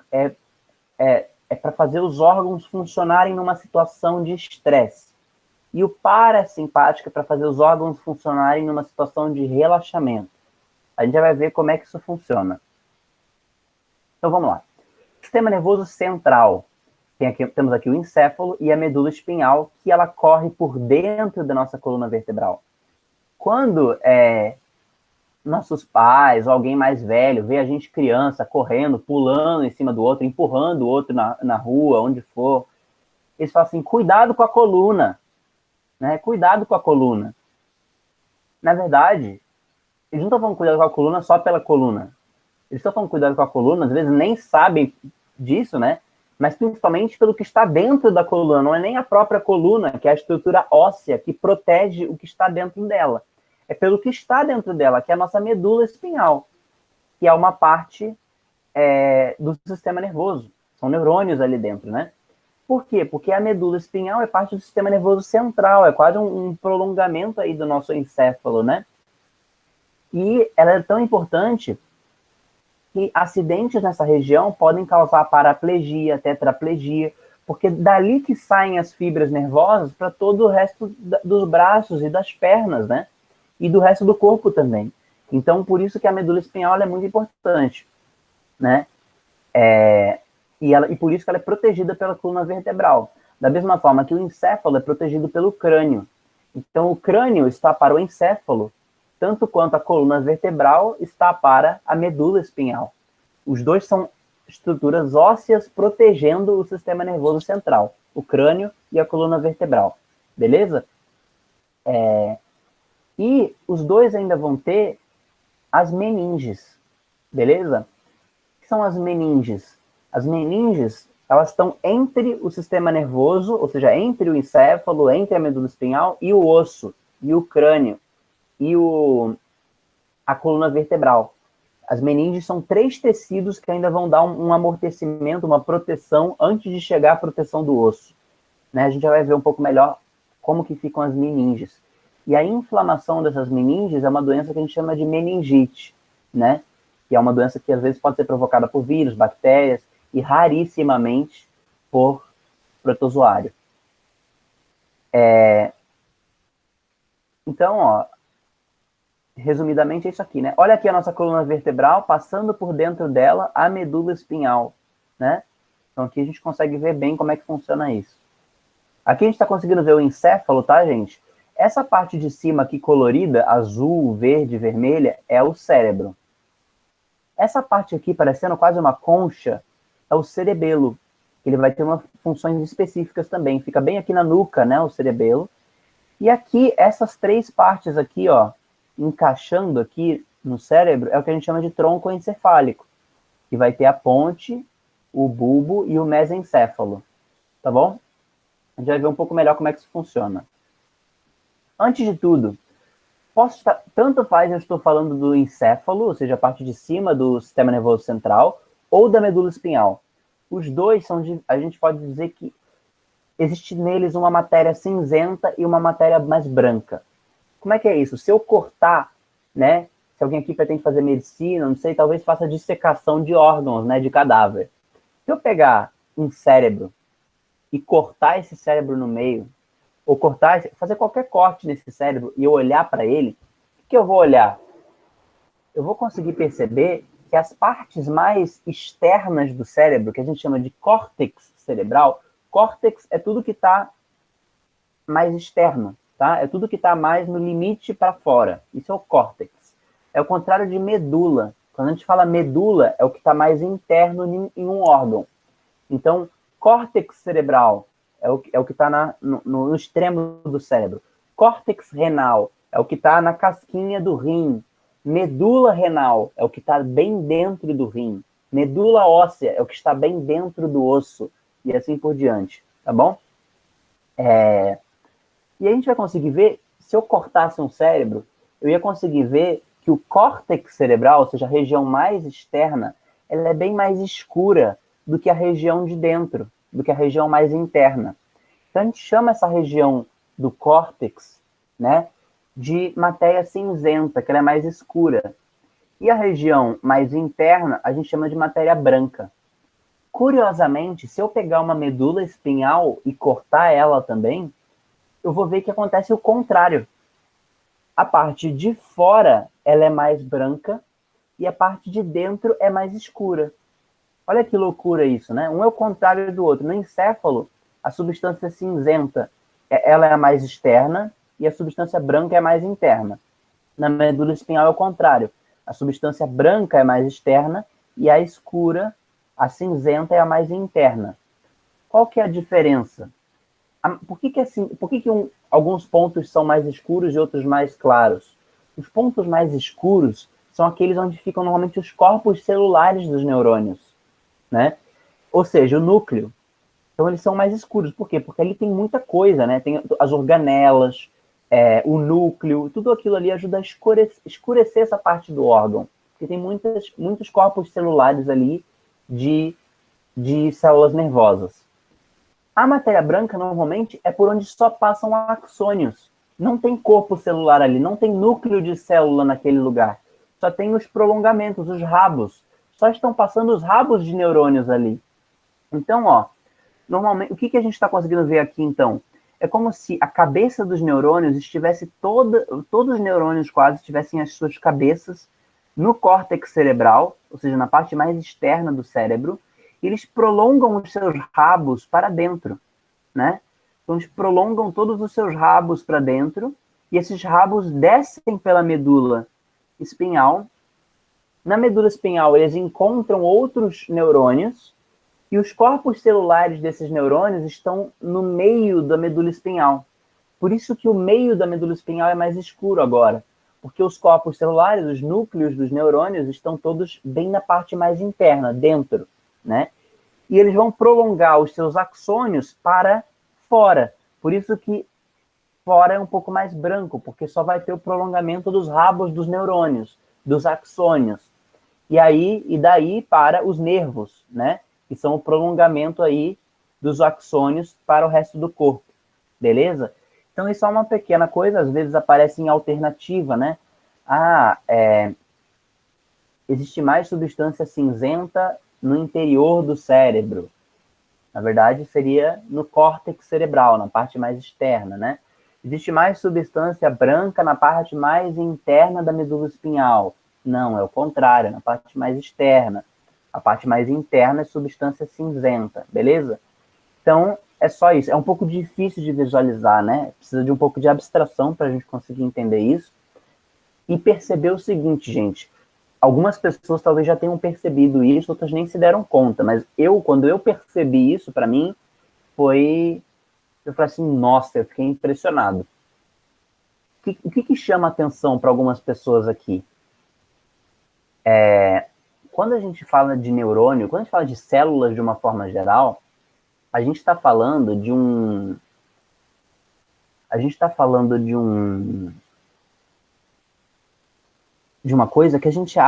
para fazer os órgãos funcionarem numa situação de estresse. E o parasimpático é para fazer os órgãos funcionarem numa situação de relaxamento. A gente já vai ver como é que isso funciona. Então vamos lá. Sistema nervoso central. Temos aqui o encéfalo e a medula espinhal, que ela corre por dentro da nossa coluna vertebral. Quando nossos pais ou alguém mais velho vê a gente criança correndo, pulando em cima do outro, empurrando o outro na rua, onde for, eles falam assim, cuidado com a coluna. Né? Cuidado com a coluna. Na verdade, eles não estão falando cuidado com a coluna só pela coluna. Eles estão falando cuidado com a coluna, às vezes nem sabem disso, né? Mas principalmente pelo que está dentro da coluna. Não é nem a própria coluna, que é a estrutura óssea que protege o que está dentro dela. É pelo que está dentro dela, que é a nossa medula espinhal, que é uma parte do sistema nervoso. São neurônios ali dentro, né? Por quê? Porque a medula espinhal é parte do sistema nervoso central, é quase um prolongamento aí do nosso encéfalo, né? E ela é tão importante que acidentes nessa região podem causar paraplegia, tetraplegia, porque dali que saem as fibras nervosas para todo o resto dos braços e das pernas, né? E do resto do corpo também. Então, por isso que a medula espinhal é muito importante, né? E por isso que ela é protegida pela coluna vertebral. Da mesma forma que o encéfalo é protegido pelo crânio. Então, o crânio está para o encéfalo, tanto quanto a coluna vertebral está para a medula espinhal. Os dois são estruturas ósseas protegendo o sistema nervoso central, o crânio e a coluna vertebral. Beleza? E os dois ainda vão ter as meninges. Beleza? O que são as meninges? As meninges, elas estão entre o sistema nervoso, ou seja, entre o encéfalo, entre a medula espinhal e o osso, e o crânio, e a coluna vertebral. As meninges são 3 tecidos que ainda vão dar um amortecimento, uma proteção, antes de chegar à proteção do osso. Né? A gente já vai ver um pouco melhor como que ficam as meninges. E a inflamação dessas meninges é uma doença que a gente chama de meningite, né? Que é uma doença que às vezes pode ser provocada por vírus, bactérias, e rarissimamente por protozoário. Então, ó, resumidamente é isso aqui, né? Olha aqui a nossa coluna vertebral, passando por dentro dela a medula espinhal, né? Então aqui a gente consegue ver bem como é que funciona isso. Aqui a gente está conseguindo ver o encéfalo, tá, gente? Essa parte de cima aqui colorida, azul, verde, vermelha, é o cérebro. Essa parte aqui, parecendo quase uma concha, é o cerebelo. Ele vai ter umas funções específicas também. Fica bem aqui na nuca, né, o cerebelo. E aqui, essas 3 partes aqui, ó, encaixando aqui no cérebro, é o que a gente chama de tronco encefálico. Que vai ter a ponte, o bulbo e o mesencéfalo. Tá bom? A gente vai ver um pouco melhor como é que isso funciona. Antes de tudo, tanto faz eu estou falando do encéfalo, ou seja, a parte de cima do sistema nervoso central, ou da medula espinhal. Os dois a gente pode dizer que existe neles uma matéria cinzenta e uma matéria mais branca. Como é que é isso? Se eu cortar, né? Se alguém aqui pretende fazer medicina, não sei, talvez faça dissecação de órgãos, né? De cadáver. Se eu pegar um cérebro e cortar esse cérebro no meio, ou fazer qualquer corte nesse cérebro e eu olhar para ele, o que eu vou olhar? Eu vou conseguir perceber que as partes mais externas do cérebro, que a gente chama de córtex cerebral, córtex é tudo que está mais externo, tá? É tudo que está mais no limite para fora. Isso é o córtex. É o contrário de medula. Quando a gente fala medula, é o que está mais interno em um órgão. Então, córtex cerebral é o que está no extremo do cérebro. Córtex renal é o que está na casquinha do rim. Medula renal é o que está bem dentro do rim. Medula óssea é o que está bem dentro do osso. E assim por diante, tá bom? E a gente vai conseguir ver, se eu cortasse um cérebro, eu ia conseguir ver que o córtex cerebral, ou seja, a região mais externa, ela é bem mais escura do que a região de dentro, do que a região mais interna. Então a gente chama essa região do córtex, né, de matéria cinzenta, que ela é mais escura. E a região mais interna, a gente chama de matéria branca. Curiosamente, se eu pegar uma medula espinhal e cortar ela também, eu vou ver que acontece o contrário. A parte de fora, ela é mais branca e a parte de dentro é mais escura. Olha que loucura isso, né? Um é o contrário do outro. No encéfalo, a substância cinzenta, ela é a mais externa e a substância branca é mais interna. Na medula espinhal é o contrário. A substância branca é mais externa e a escura, a cinzenta, é a mais interna. Qual que é a diferença? Por que alguns pontos são mais escuros e outros mais claros? Os pontos mais escuros são aqueles onde ficam normalmente os corpos celulares dos neurônios, né? Ou seja, o núcleo. Então eles são mais escuros. Por quê? Porque ali tem muita coisa, né? Tem as organelas, o núcleo, tudo aquilo ali ajuda a escurecer essa parte do órgão. Porque tem muitos corpos celulares ali de células nervosas. A matéria branca, normalmente, é por onde só passam axônios. Não tem corpo celular ali, não tem núcleo de célula naquele lugar. Só tem os prolongamentos, os rabos. Só estão passando os rabos de neurônios ali. Então, ó, normalmente, o que a gente está conseguindo ver aqui, então? É como se a cabeça dos neurônios estivesse todos os neurônios quase tivessem as suas cabeças no córtex cerebral, ou seja, na parte mais externa do cérebro, e eles prolongam os seus rabos para dentro, né? Então, eles prolongam todos os seus rabos para dentro, e esses rabos descem pela medula espinhal. Na medula espinhal, eles encontram outros neurônios, e os corpos celulares desses neurônios estão no meio da medula espinhal. Por isso que o meio da medula espinhal é mais escuro agora, porque os corpos celulares, os núcleos dos neurônios, estão todos bem na parte mais interna, dentro, né? E eles vão prolongar os seus axônios para fora. Por isso que fora é um pouco mais branco, porque só vai ter o prolongamento dos rabos dos neurônios, dos axônios. E daí para os nervos, né? Que são o prolongamento aí dos axônios para o resto do corpo. Beleza? Então isso é uma pequena coisa, às vezes aparece em alternativa, né? Existe mais substância cinzenta no interior do cérebro. Na verdade, seria no córtex cerebral, na parte mais externa, né? Existe mais substância branca na parte mais interna da medula espinhal. Não, é o contrário, na parte mais externa. A parte mais interna é substância cinzenta, beleza? Então, é só isso. É um pouco difícil de visualizar, né? Precisa de um pouco de abstração para a gente conseguir entender isso. E perceber o seguinte, gente. Algumas pessoas talvez já tenham percebido isso, outras nem se deram conta. Mas quando eu percebi isso, para mim, eu falei assim, nossa, eu fiquei impressionado. O que chama atenção para algumas pessoas aqui? Quando a gente fala de neurônio, quando a gente fala de células de uma forma geral, a gente está falando de uma coisa que a gente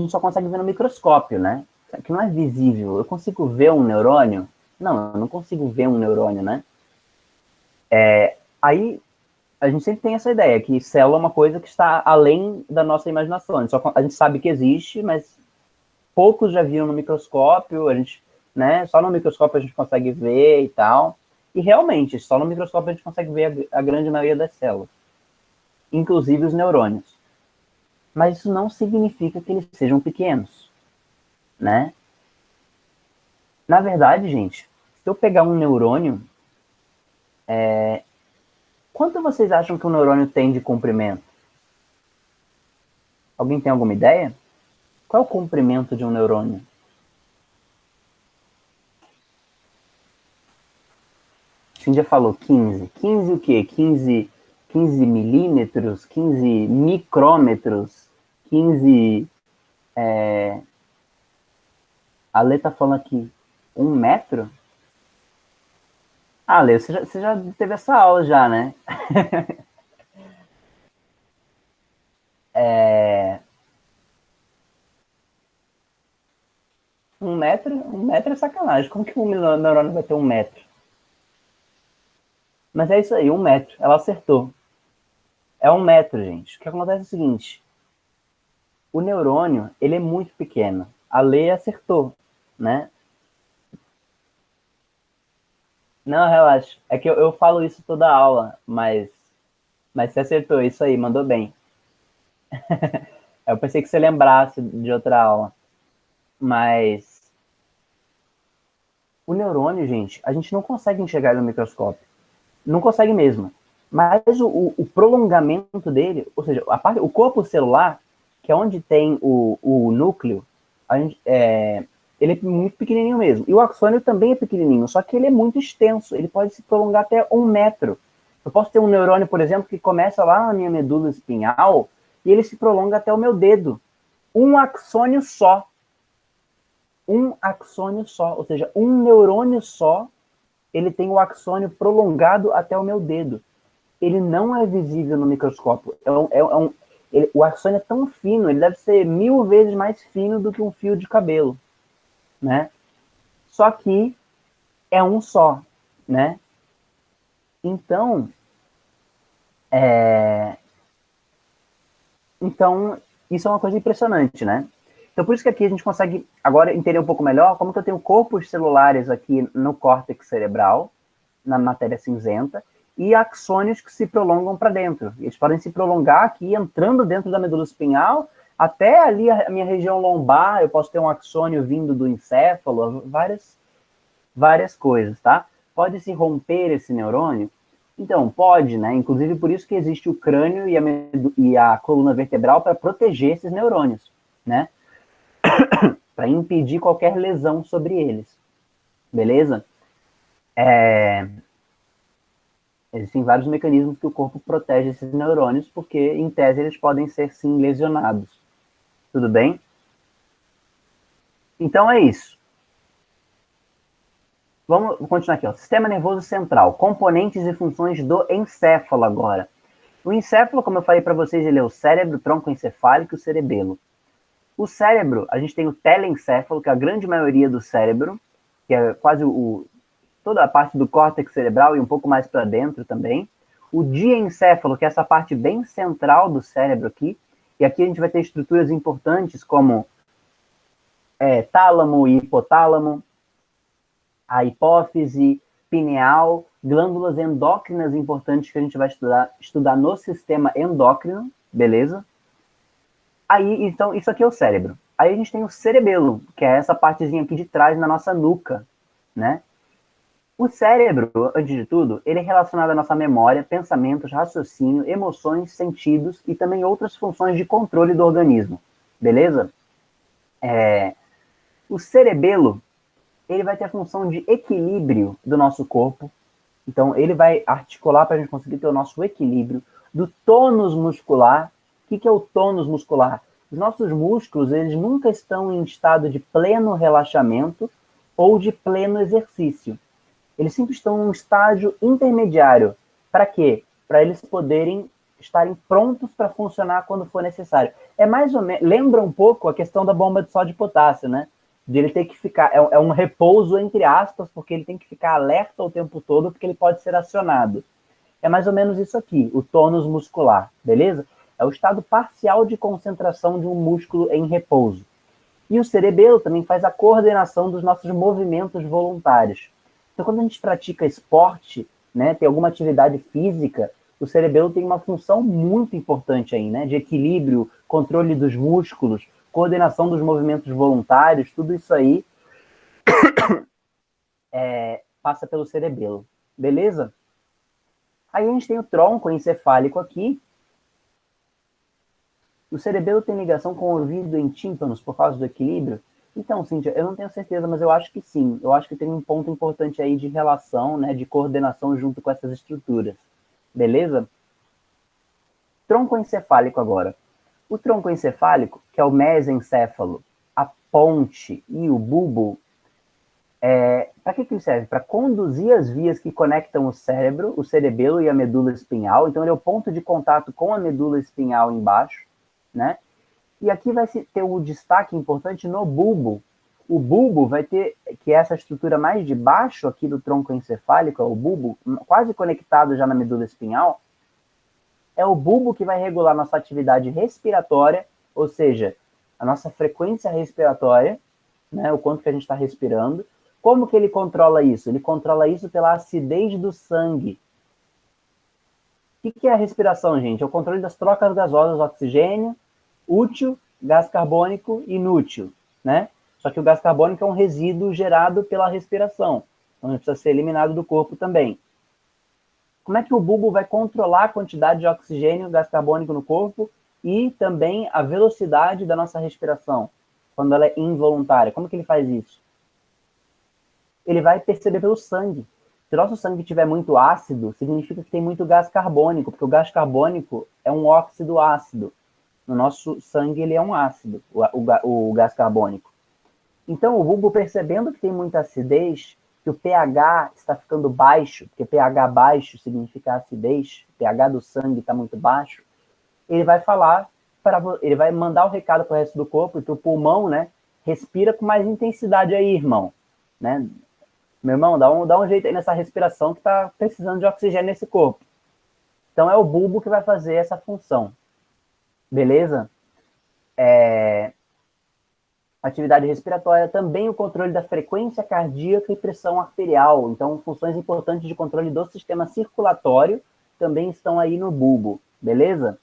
só consegue ver no microscópio, né? Que não é visível. Eu consigo ver um neurônio? Não, eu não consigo ver um neurônio, né? Aí a gente sempre tem essa ideia que célula é uma coisa que está além da nossa imaginação. A gente sabe que existe, mas poucos já viram no microscópio, né? Só no microscópio a gente consegue ver e tal. E realmente, só no microscópio a gente consegue ver a grande maioria das células, inclusive os neurônios. Mas isso não significa que eles sejam pequenos, né? Na verdade, gente, se eu pegar um neurônio, Quanto vocês acham que um neurônio tem de comprimento? Alguém tem alguma ideia? Qual é o comprimento de um neurônio? Cíndia falou 15. 15 o quê? 15 milímetros? 15 micrômetros? 15... A Lê tá falando aqui 1 metro? Ah, Lê, você já teve essa aula já, né? É... 1 metro? 1 metro é sacanagem. Como que um neurônio vai ter 1 metro? Mas é isso aí, 1 metro. Ela acertou. É 1 metro, gente. O que acontece é o seguinte: o neurônio, ele é muito pequeno. A Lê acertou, né? Não, relaxa. É que eu falo isso toda aula, mas você acertou isso aí, mandou bem. Eu pensei que você lembrasse de outra aula. Mas o neurônio, gente, a gente não consegue enxergar no microscópio. Não consegue mesmo. Mas o prolongamento dele, ou seja, o corpo celular, que é onde tem o núcleo, ele é muito pequenininho mesmo. E o axônio também é pequenininho, só que ele é muito extenso. Ele pode se prolongar até 1 metro. Eu posso ter um neurônio, por exemplo, que começa lá na minha medula espinhal e ele se prolonga até o meu dedo. Um axônio só. Um axônio só. Ou seja, um neurônio só, ele tem o axônio prolongado até o meu dedo. Ele não é visível no microscópio. O axônio é tão fino, ele deve ser 1000 vezes mais fino do que um fio de cabelo, né? Só que é um só, né? Então, então isso é uma coisa impressionante, né? Então, por isso que aqui a gente consegue agora entender um pouco melhor como que eu tenho corpos celulares aqui no córtex cerebral, na matéria cinzenta, e axônios que se prolongam para dentro. Eles podem se prolongar aqui, entrando dentro da medula espinhal, até ali a minha região lombar, eu posso ter um axônio vindo do encéfalo, várias coisas, tá? Pode se romper esse neurônio? Então, pode, né? Inclusive por isso que existe o crânio e a coluna vertebral para proteger esses neurônios, né? Para impedir qualquer lesão sobre eles, beleza? Existem vários mecanismos que o corpo protege esses neurônios, porque, em tese, eles podem ser, sim, lesionados. Tudo bem? Então é isso. Vamos continuar aqui, ó. Sistema nervoso central, componentes e funções do encéfalo agora. O encéfalo, como eu falei para vocês, ele é o cérebro, tronco encefálico e o cerebelo. O cérebro, a gente tem o telencéfalo, que é a grande maioria do cérebro, que é quase toda a parte do córtex cerebral e um pouco mais para dentro também. O diencéfalo, que é essa parte bem central do cérebro aqui, e aqui a gente vai ter estruturas importantes como tálamo e hipotálamo, a hipófise, pineal, glândulas endócrinas importantes que a gente vai estudar no sistema endócrino, beleza? Aí, então, isso aqui é o cérebro. Aí a gente tem o cerebelo, que é essa partezinha aqui de trás na nossa nuca, né? O cérebro, antes de tudo, ele é relacionado à nossa memória, pensamentos, raciocínio, emoções, sentidos e também outras funções de controle do organismo, beleza? O cerebelo, ele vai ter a função de equilíbrio do nosso corpo, então ele vai articular para a gente conseguir ter o nosso equilíbrio, do tônus muscular. O que é o tônus muscular? Os nossos músculos, eles nunca estão em estado de pleno relaxamento ou de pleno exercício. Eles sempre estão num estágio intermediário. Para quê? Para eles poderem estarem prontos para funcionar quando for necessário. É mais ou menos, lembra um pouco a questão da bomba de sódio e potássio, né? De ele ter que ficar, é um repouso entre aspas, porque ele tem que ficar alerta o tempo todo, porque ele pode ser acionado. É mais ou menos isso aqui, o tônus muscular, beleza? É o estado parcial de concentração de um músculo em repouso. E o cerebelo também faz a coordenação dos nossos movimentos voluntários. Então, quando a gente pratica esporte, né, tem alguma atividade física, o cerebelo tem uma função muito importante aí, né, de equilíbrio, controle dos músculos, coordenação dos movimentos voluntários, tudo isso aí passa pelo cerebelo, beleza? Aí a gente tem o tronco encefálico aqui. O cerebelo tem ligação com o ouvido em tímpanos por causa do equilíbrio? Então, Cíntia, eu não tenho certeza, mas eu acho que sim. Eu acho que tem um ponto importante aí de relação, né, de coordenação junto com essas estruturas. Beleza? Tronco encefálico agora. O tronco encefálico, que é o mesencéfalo, a ponte e o bulbo, para que ele serve? Para conduzir as vias que conectam o cérebro, o cerebelo e a medula espinhal. Então, ele é o ponto de contato com a medula espinhal embaixo, né? E aqui vai ter um destaque importante no bulbo. O bulbo vai ter, que é essa estrutura mais de baixo aqui do tronco encefálico, é o bulbo, quase conectado já na medula espinhal. É o bulbo que vai regular nossa atividade respiratória, ou seja, a nossa frequência respiratória, né, o quanto que a gente está respirando. Como que ele controla isso? Ele controla isso pela acidez do sangue. O que é a respiração, gente? É o controle das trocas gasosas, oxigênio, útil, gás carbônico, inútil, né? Só que o gás carbônico é um resíduo gerado pela respiração, então ele precisa ser eliminado do corpo também. Como é que o bulbo vai controlar a quantidade de oxigênio e gás carbônico no corpo e também a velocidade da nossa respiração, quando ela é involuntária? Como que ele faz isso? Ele vai perceber pelo sangue. Se o nosso sangue estiver muito ácido, significa que tem muito gás carbônico, porque o gás carbônico é um óxido ácido. No nosso sangue ele é um ácido, o gás carbônico. Então o bulbo, percebendo que tem muita acidez, que o pH está ficando baixo, porque pH baixo significa acidez, o pH do sangue está muito baixo, ele vai falar, ele vai mandar o recado para o resto do corpo e para o pulmão, né? Respira com mais intensidade aí, irmão, né? Meu irmão, dá um jeito aí nessa respiração que está precisando de oxigênio nesse corpo. Então é o bulbo que vai fazer essa função. Beleza? Atividade respiratória, também o controle da frequência cardíaca e pressão arterial. Então, funções importantes de controle do sistema circulatório também estão aí no bulbo, beleza?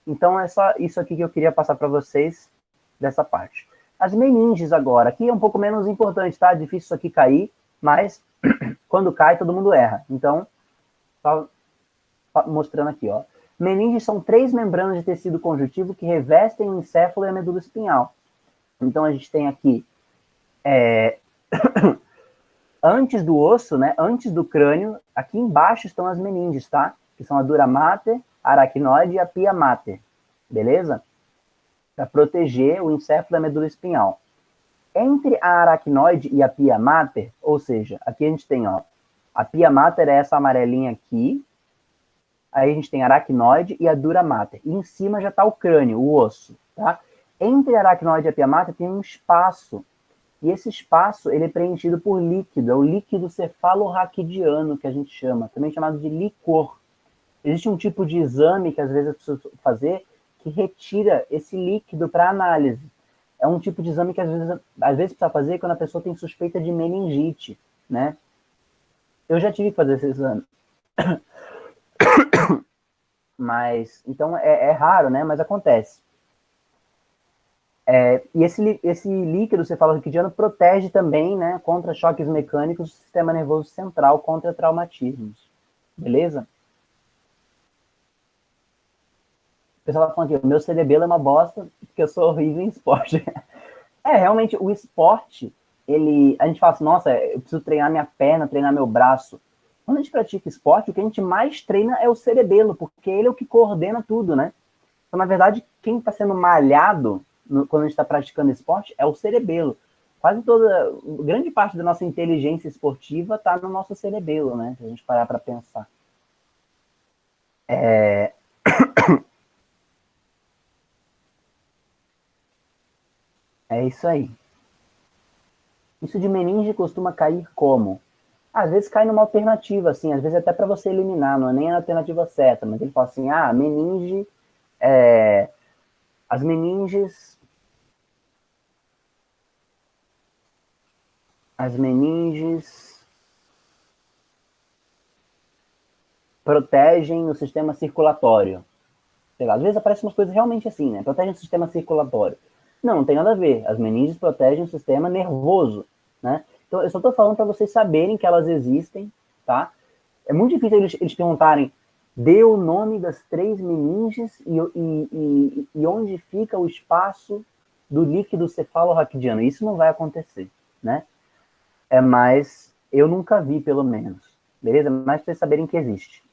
Então, é só isso aqui que eu queria passar para vocês dessa parte. As meninges agora, aqui é um pouco menos importante, tá? Difícil isso aqui cair, mas quando cai, todo mundo erra. Então, só mostrando aqui, ó. Meninges são 3 membranas de tecido conjuntivo que revestem o encéfalo e a medula espinhal. Então, a gente tem aqui, antes do osso, né, antes do crânio, aqui embaixo estão as meninges, tá? Que são a dura mater, a aracnoide e a pia mater, beleza? Para proteger o encéfalo e a medula espinhal. Entre a aracnoide e a pia mater, ou seja, aqui a gente tem, ó, a pia mater é essa amarelinha aqui, aí a gente tem a aracnoide e a dura mater. E em cima já está o crânio, o osso, tá? Entre a aracnoide e a pia mater tem um espaço. E esse espaço ele é preenchido por líquido. É o líquido cefalorraquidiano, que a gente chama, também chamado de licor. Existe um tipo de exame que às vezes é preciso fazer que retira esse líquido para análise. É um tipo de exame que às vezes precisa fazer quando a pessoa tem suspeita de meningite, né? Eu já tive que fazer esse exame. Mas, então, é raro, né? Mas acontece. E esse líquido cefalorraquidiano protege também, né, contra choques mecânicos do sistema nervoso central, contra traumatismos. Beleza? O pessoal tá falando aqui, o meu cerebelo é uma bosta, porque eu sou horrível em esporte. Realmente, o esporte, a gente fala assim, nossa, eu preciso treinar minha perna, treinar meu braço. Quando a gente pratica esporte, o que a gente mais treina é o cerebelo, porque ele é o que coordena tudo, né? Então, na verdade, quem está sendo malhado quando a gente está praticando esporte é o cerebelo. Grande parte da nossa inteligência esportiva está no nosso cerebelo, né? Se a gente parar para pensar. É isso aí. Isso de meninge costuma cair como? Às vezes cai numa alternativa, assim, às vezes até para você eliminar, não é nem a alternativa certa, mas ele fala assim, meninge, as meninges protegem o sistema circulatório. Sei lá, às vezes aparecem umas coisas realmente assim, né? Protegem o sistema circulatório. Não tem nada a ver. As meninges protegem o sistema nervoso, né? Então, eu só estou falando para vocês saberem que elas existem, tá? É muito difícil eles perguntarem, dê o nome das 3 meninges e onde fica o espaço do líquido cefalorraquidiano. Isso não vai acontecer, né? Mas eu nunca vi, pelo menos. Beleza? Mas para vocês saberem que existe.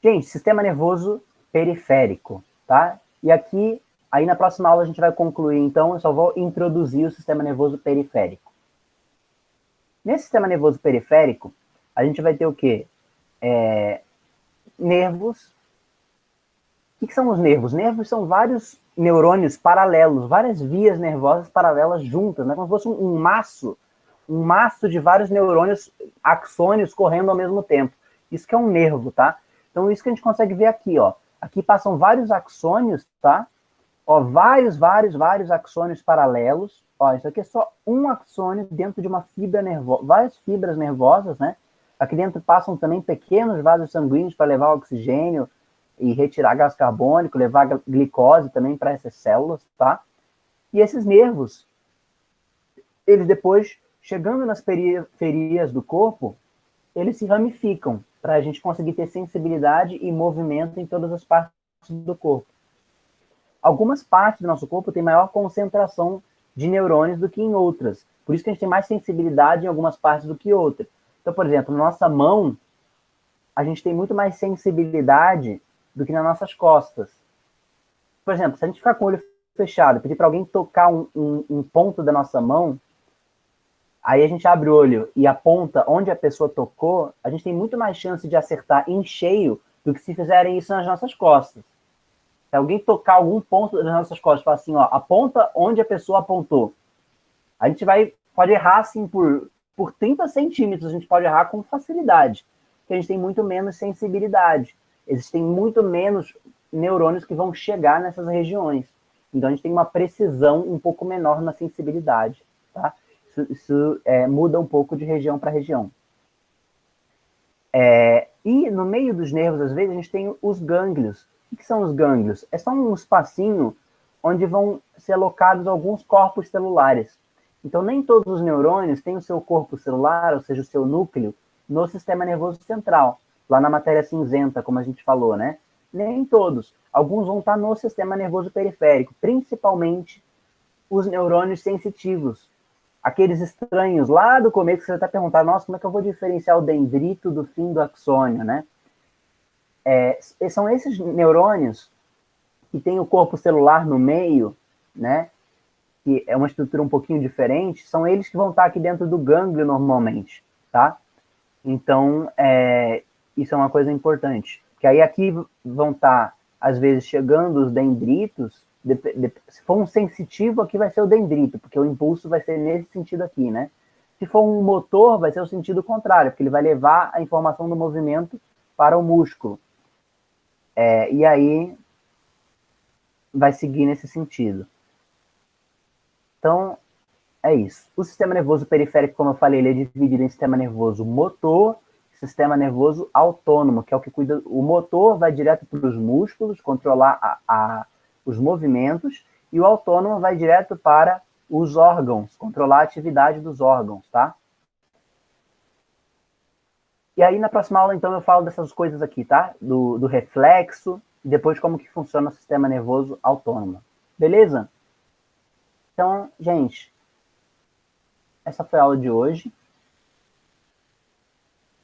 Gente, sistema nervoso periférico, tá? E aqui, aí na próxima aula a gente vai concluir, então, eu só vou introduzir o sistema nervoso periférico. Nesse sistema nervoso periférico, a gente vai ter o quê? Nervos. O que são os nervos? Nervos são vários neurônios paralelos, várias vias nervosas paralelas juntas, né? Como se fosse um maço de vários neurônios, axônios correndo ao mesmo tempo. Isso que é um nervo, tá? Então, isso que a gente consegue ver aqui, ó. Aqui passam vários axônios, tá? Ó, vários axônios paralelos. Ó, isso aqui é só um axônio dentro de uma fibra nervosa, várias fibras nervosas, né? Aqui dentro passam também pequenos vasos sanguíneos para levar oxigênio e retirar gás carbônico, levar glicose também para essas células, tá? E esses nervos, eles depois, chegando nas periferias do corpo, eles se ramificam para a gente conseguir ter sensibilidade e movimento em todas as partes do corpo. Algumas partes do nosso corpo têm maior concentração de neurônios do que em outras. Por isso que a gente tem mais sensibilidade em algumas partes do que outras. Então, por exemplo, na nossa mão, a gente tem muito mais sensibilidade do que nas nossas costas. Por exemplo, se a gente ficar com o olho fechado, pedir para alguém tocar um ponto da nossa mão, aí a gente abre o olho e aponta onde a pessoa tocou, a gente tem muito mais chance de acertar em cheio do que se fizerem isso nas nossas costas. Se alguém tocar algum ponto das nossas costas, falar assim, ó, aponta onde a pessoa apontou. A gente pode errar assim por 30 centímetros, a gente pode errar com facilidade, porque a gente tem muito menos sensibilidade. Existem muito menos neurônios que vão chegar nessas regiões. Então a gente tem uma precisão um pouco menor na sensibilidade, tá? Isso muda um pouco de região para região. E no meio dos nervos, às vezes, a gente tem os gânglios. O que são os gânglios? É só um espacinho onde vão ser alocados alguns corpos celulares. Então, nem todos os neurônios têm o seu corpo celular, ou seja, o seu núcleo, no sistema nervoso central, lá na matéria cinzenta, como a gente falou, né? Nem todos. Alguns vão estar no sistema nervoso periférico, principalmente os neurônios sensitivos. Aqueles estranhos lá do começo que você está perguntando, nossa, como é que eu vou diferenciar o dendrito do fim do axônio, né? São esses neurônios que têm o corpo celular no meio, né? Que é uma estrutura um pouquinho diferente, são eles que vão estar aqui dentro do gânglio normalmente, tá? Então, isso é uma coisa importante. Que aí aqui vão estar, às vezes, chegando os dendritos. Se for um sensitivo, aqui vai ser o dendrito, porque o impulso vai ser nesse sentido aqui, né? Se for um motor, vai ser o sentido contrário, porque ele vai levar a informação do movimento para o músculo. E aí vai seguir nesse sentido. Então, é isso. O sistema nervoso periférico, como eu falei, ele é dividido em sistema nervoso motor e sistema nervoso autônomo, que é o que cuida. O motor vai direto para os músculos, controlar os movimentos, e o autônomo vai direto para os órgãos, controlar a atividade dos órgãos, tá? E aí, na próxima aula, então, eu falo dessas coisas aqui, tá? Do reflexo, e depois como que funciona o sistema nervoso autônomo. Beleza? Então, gente, essa foi a aula de hoje.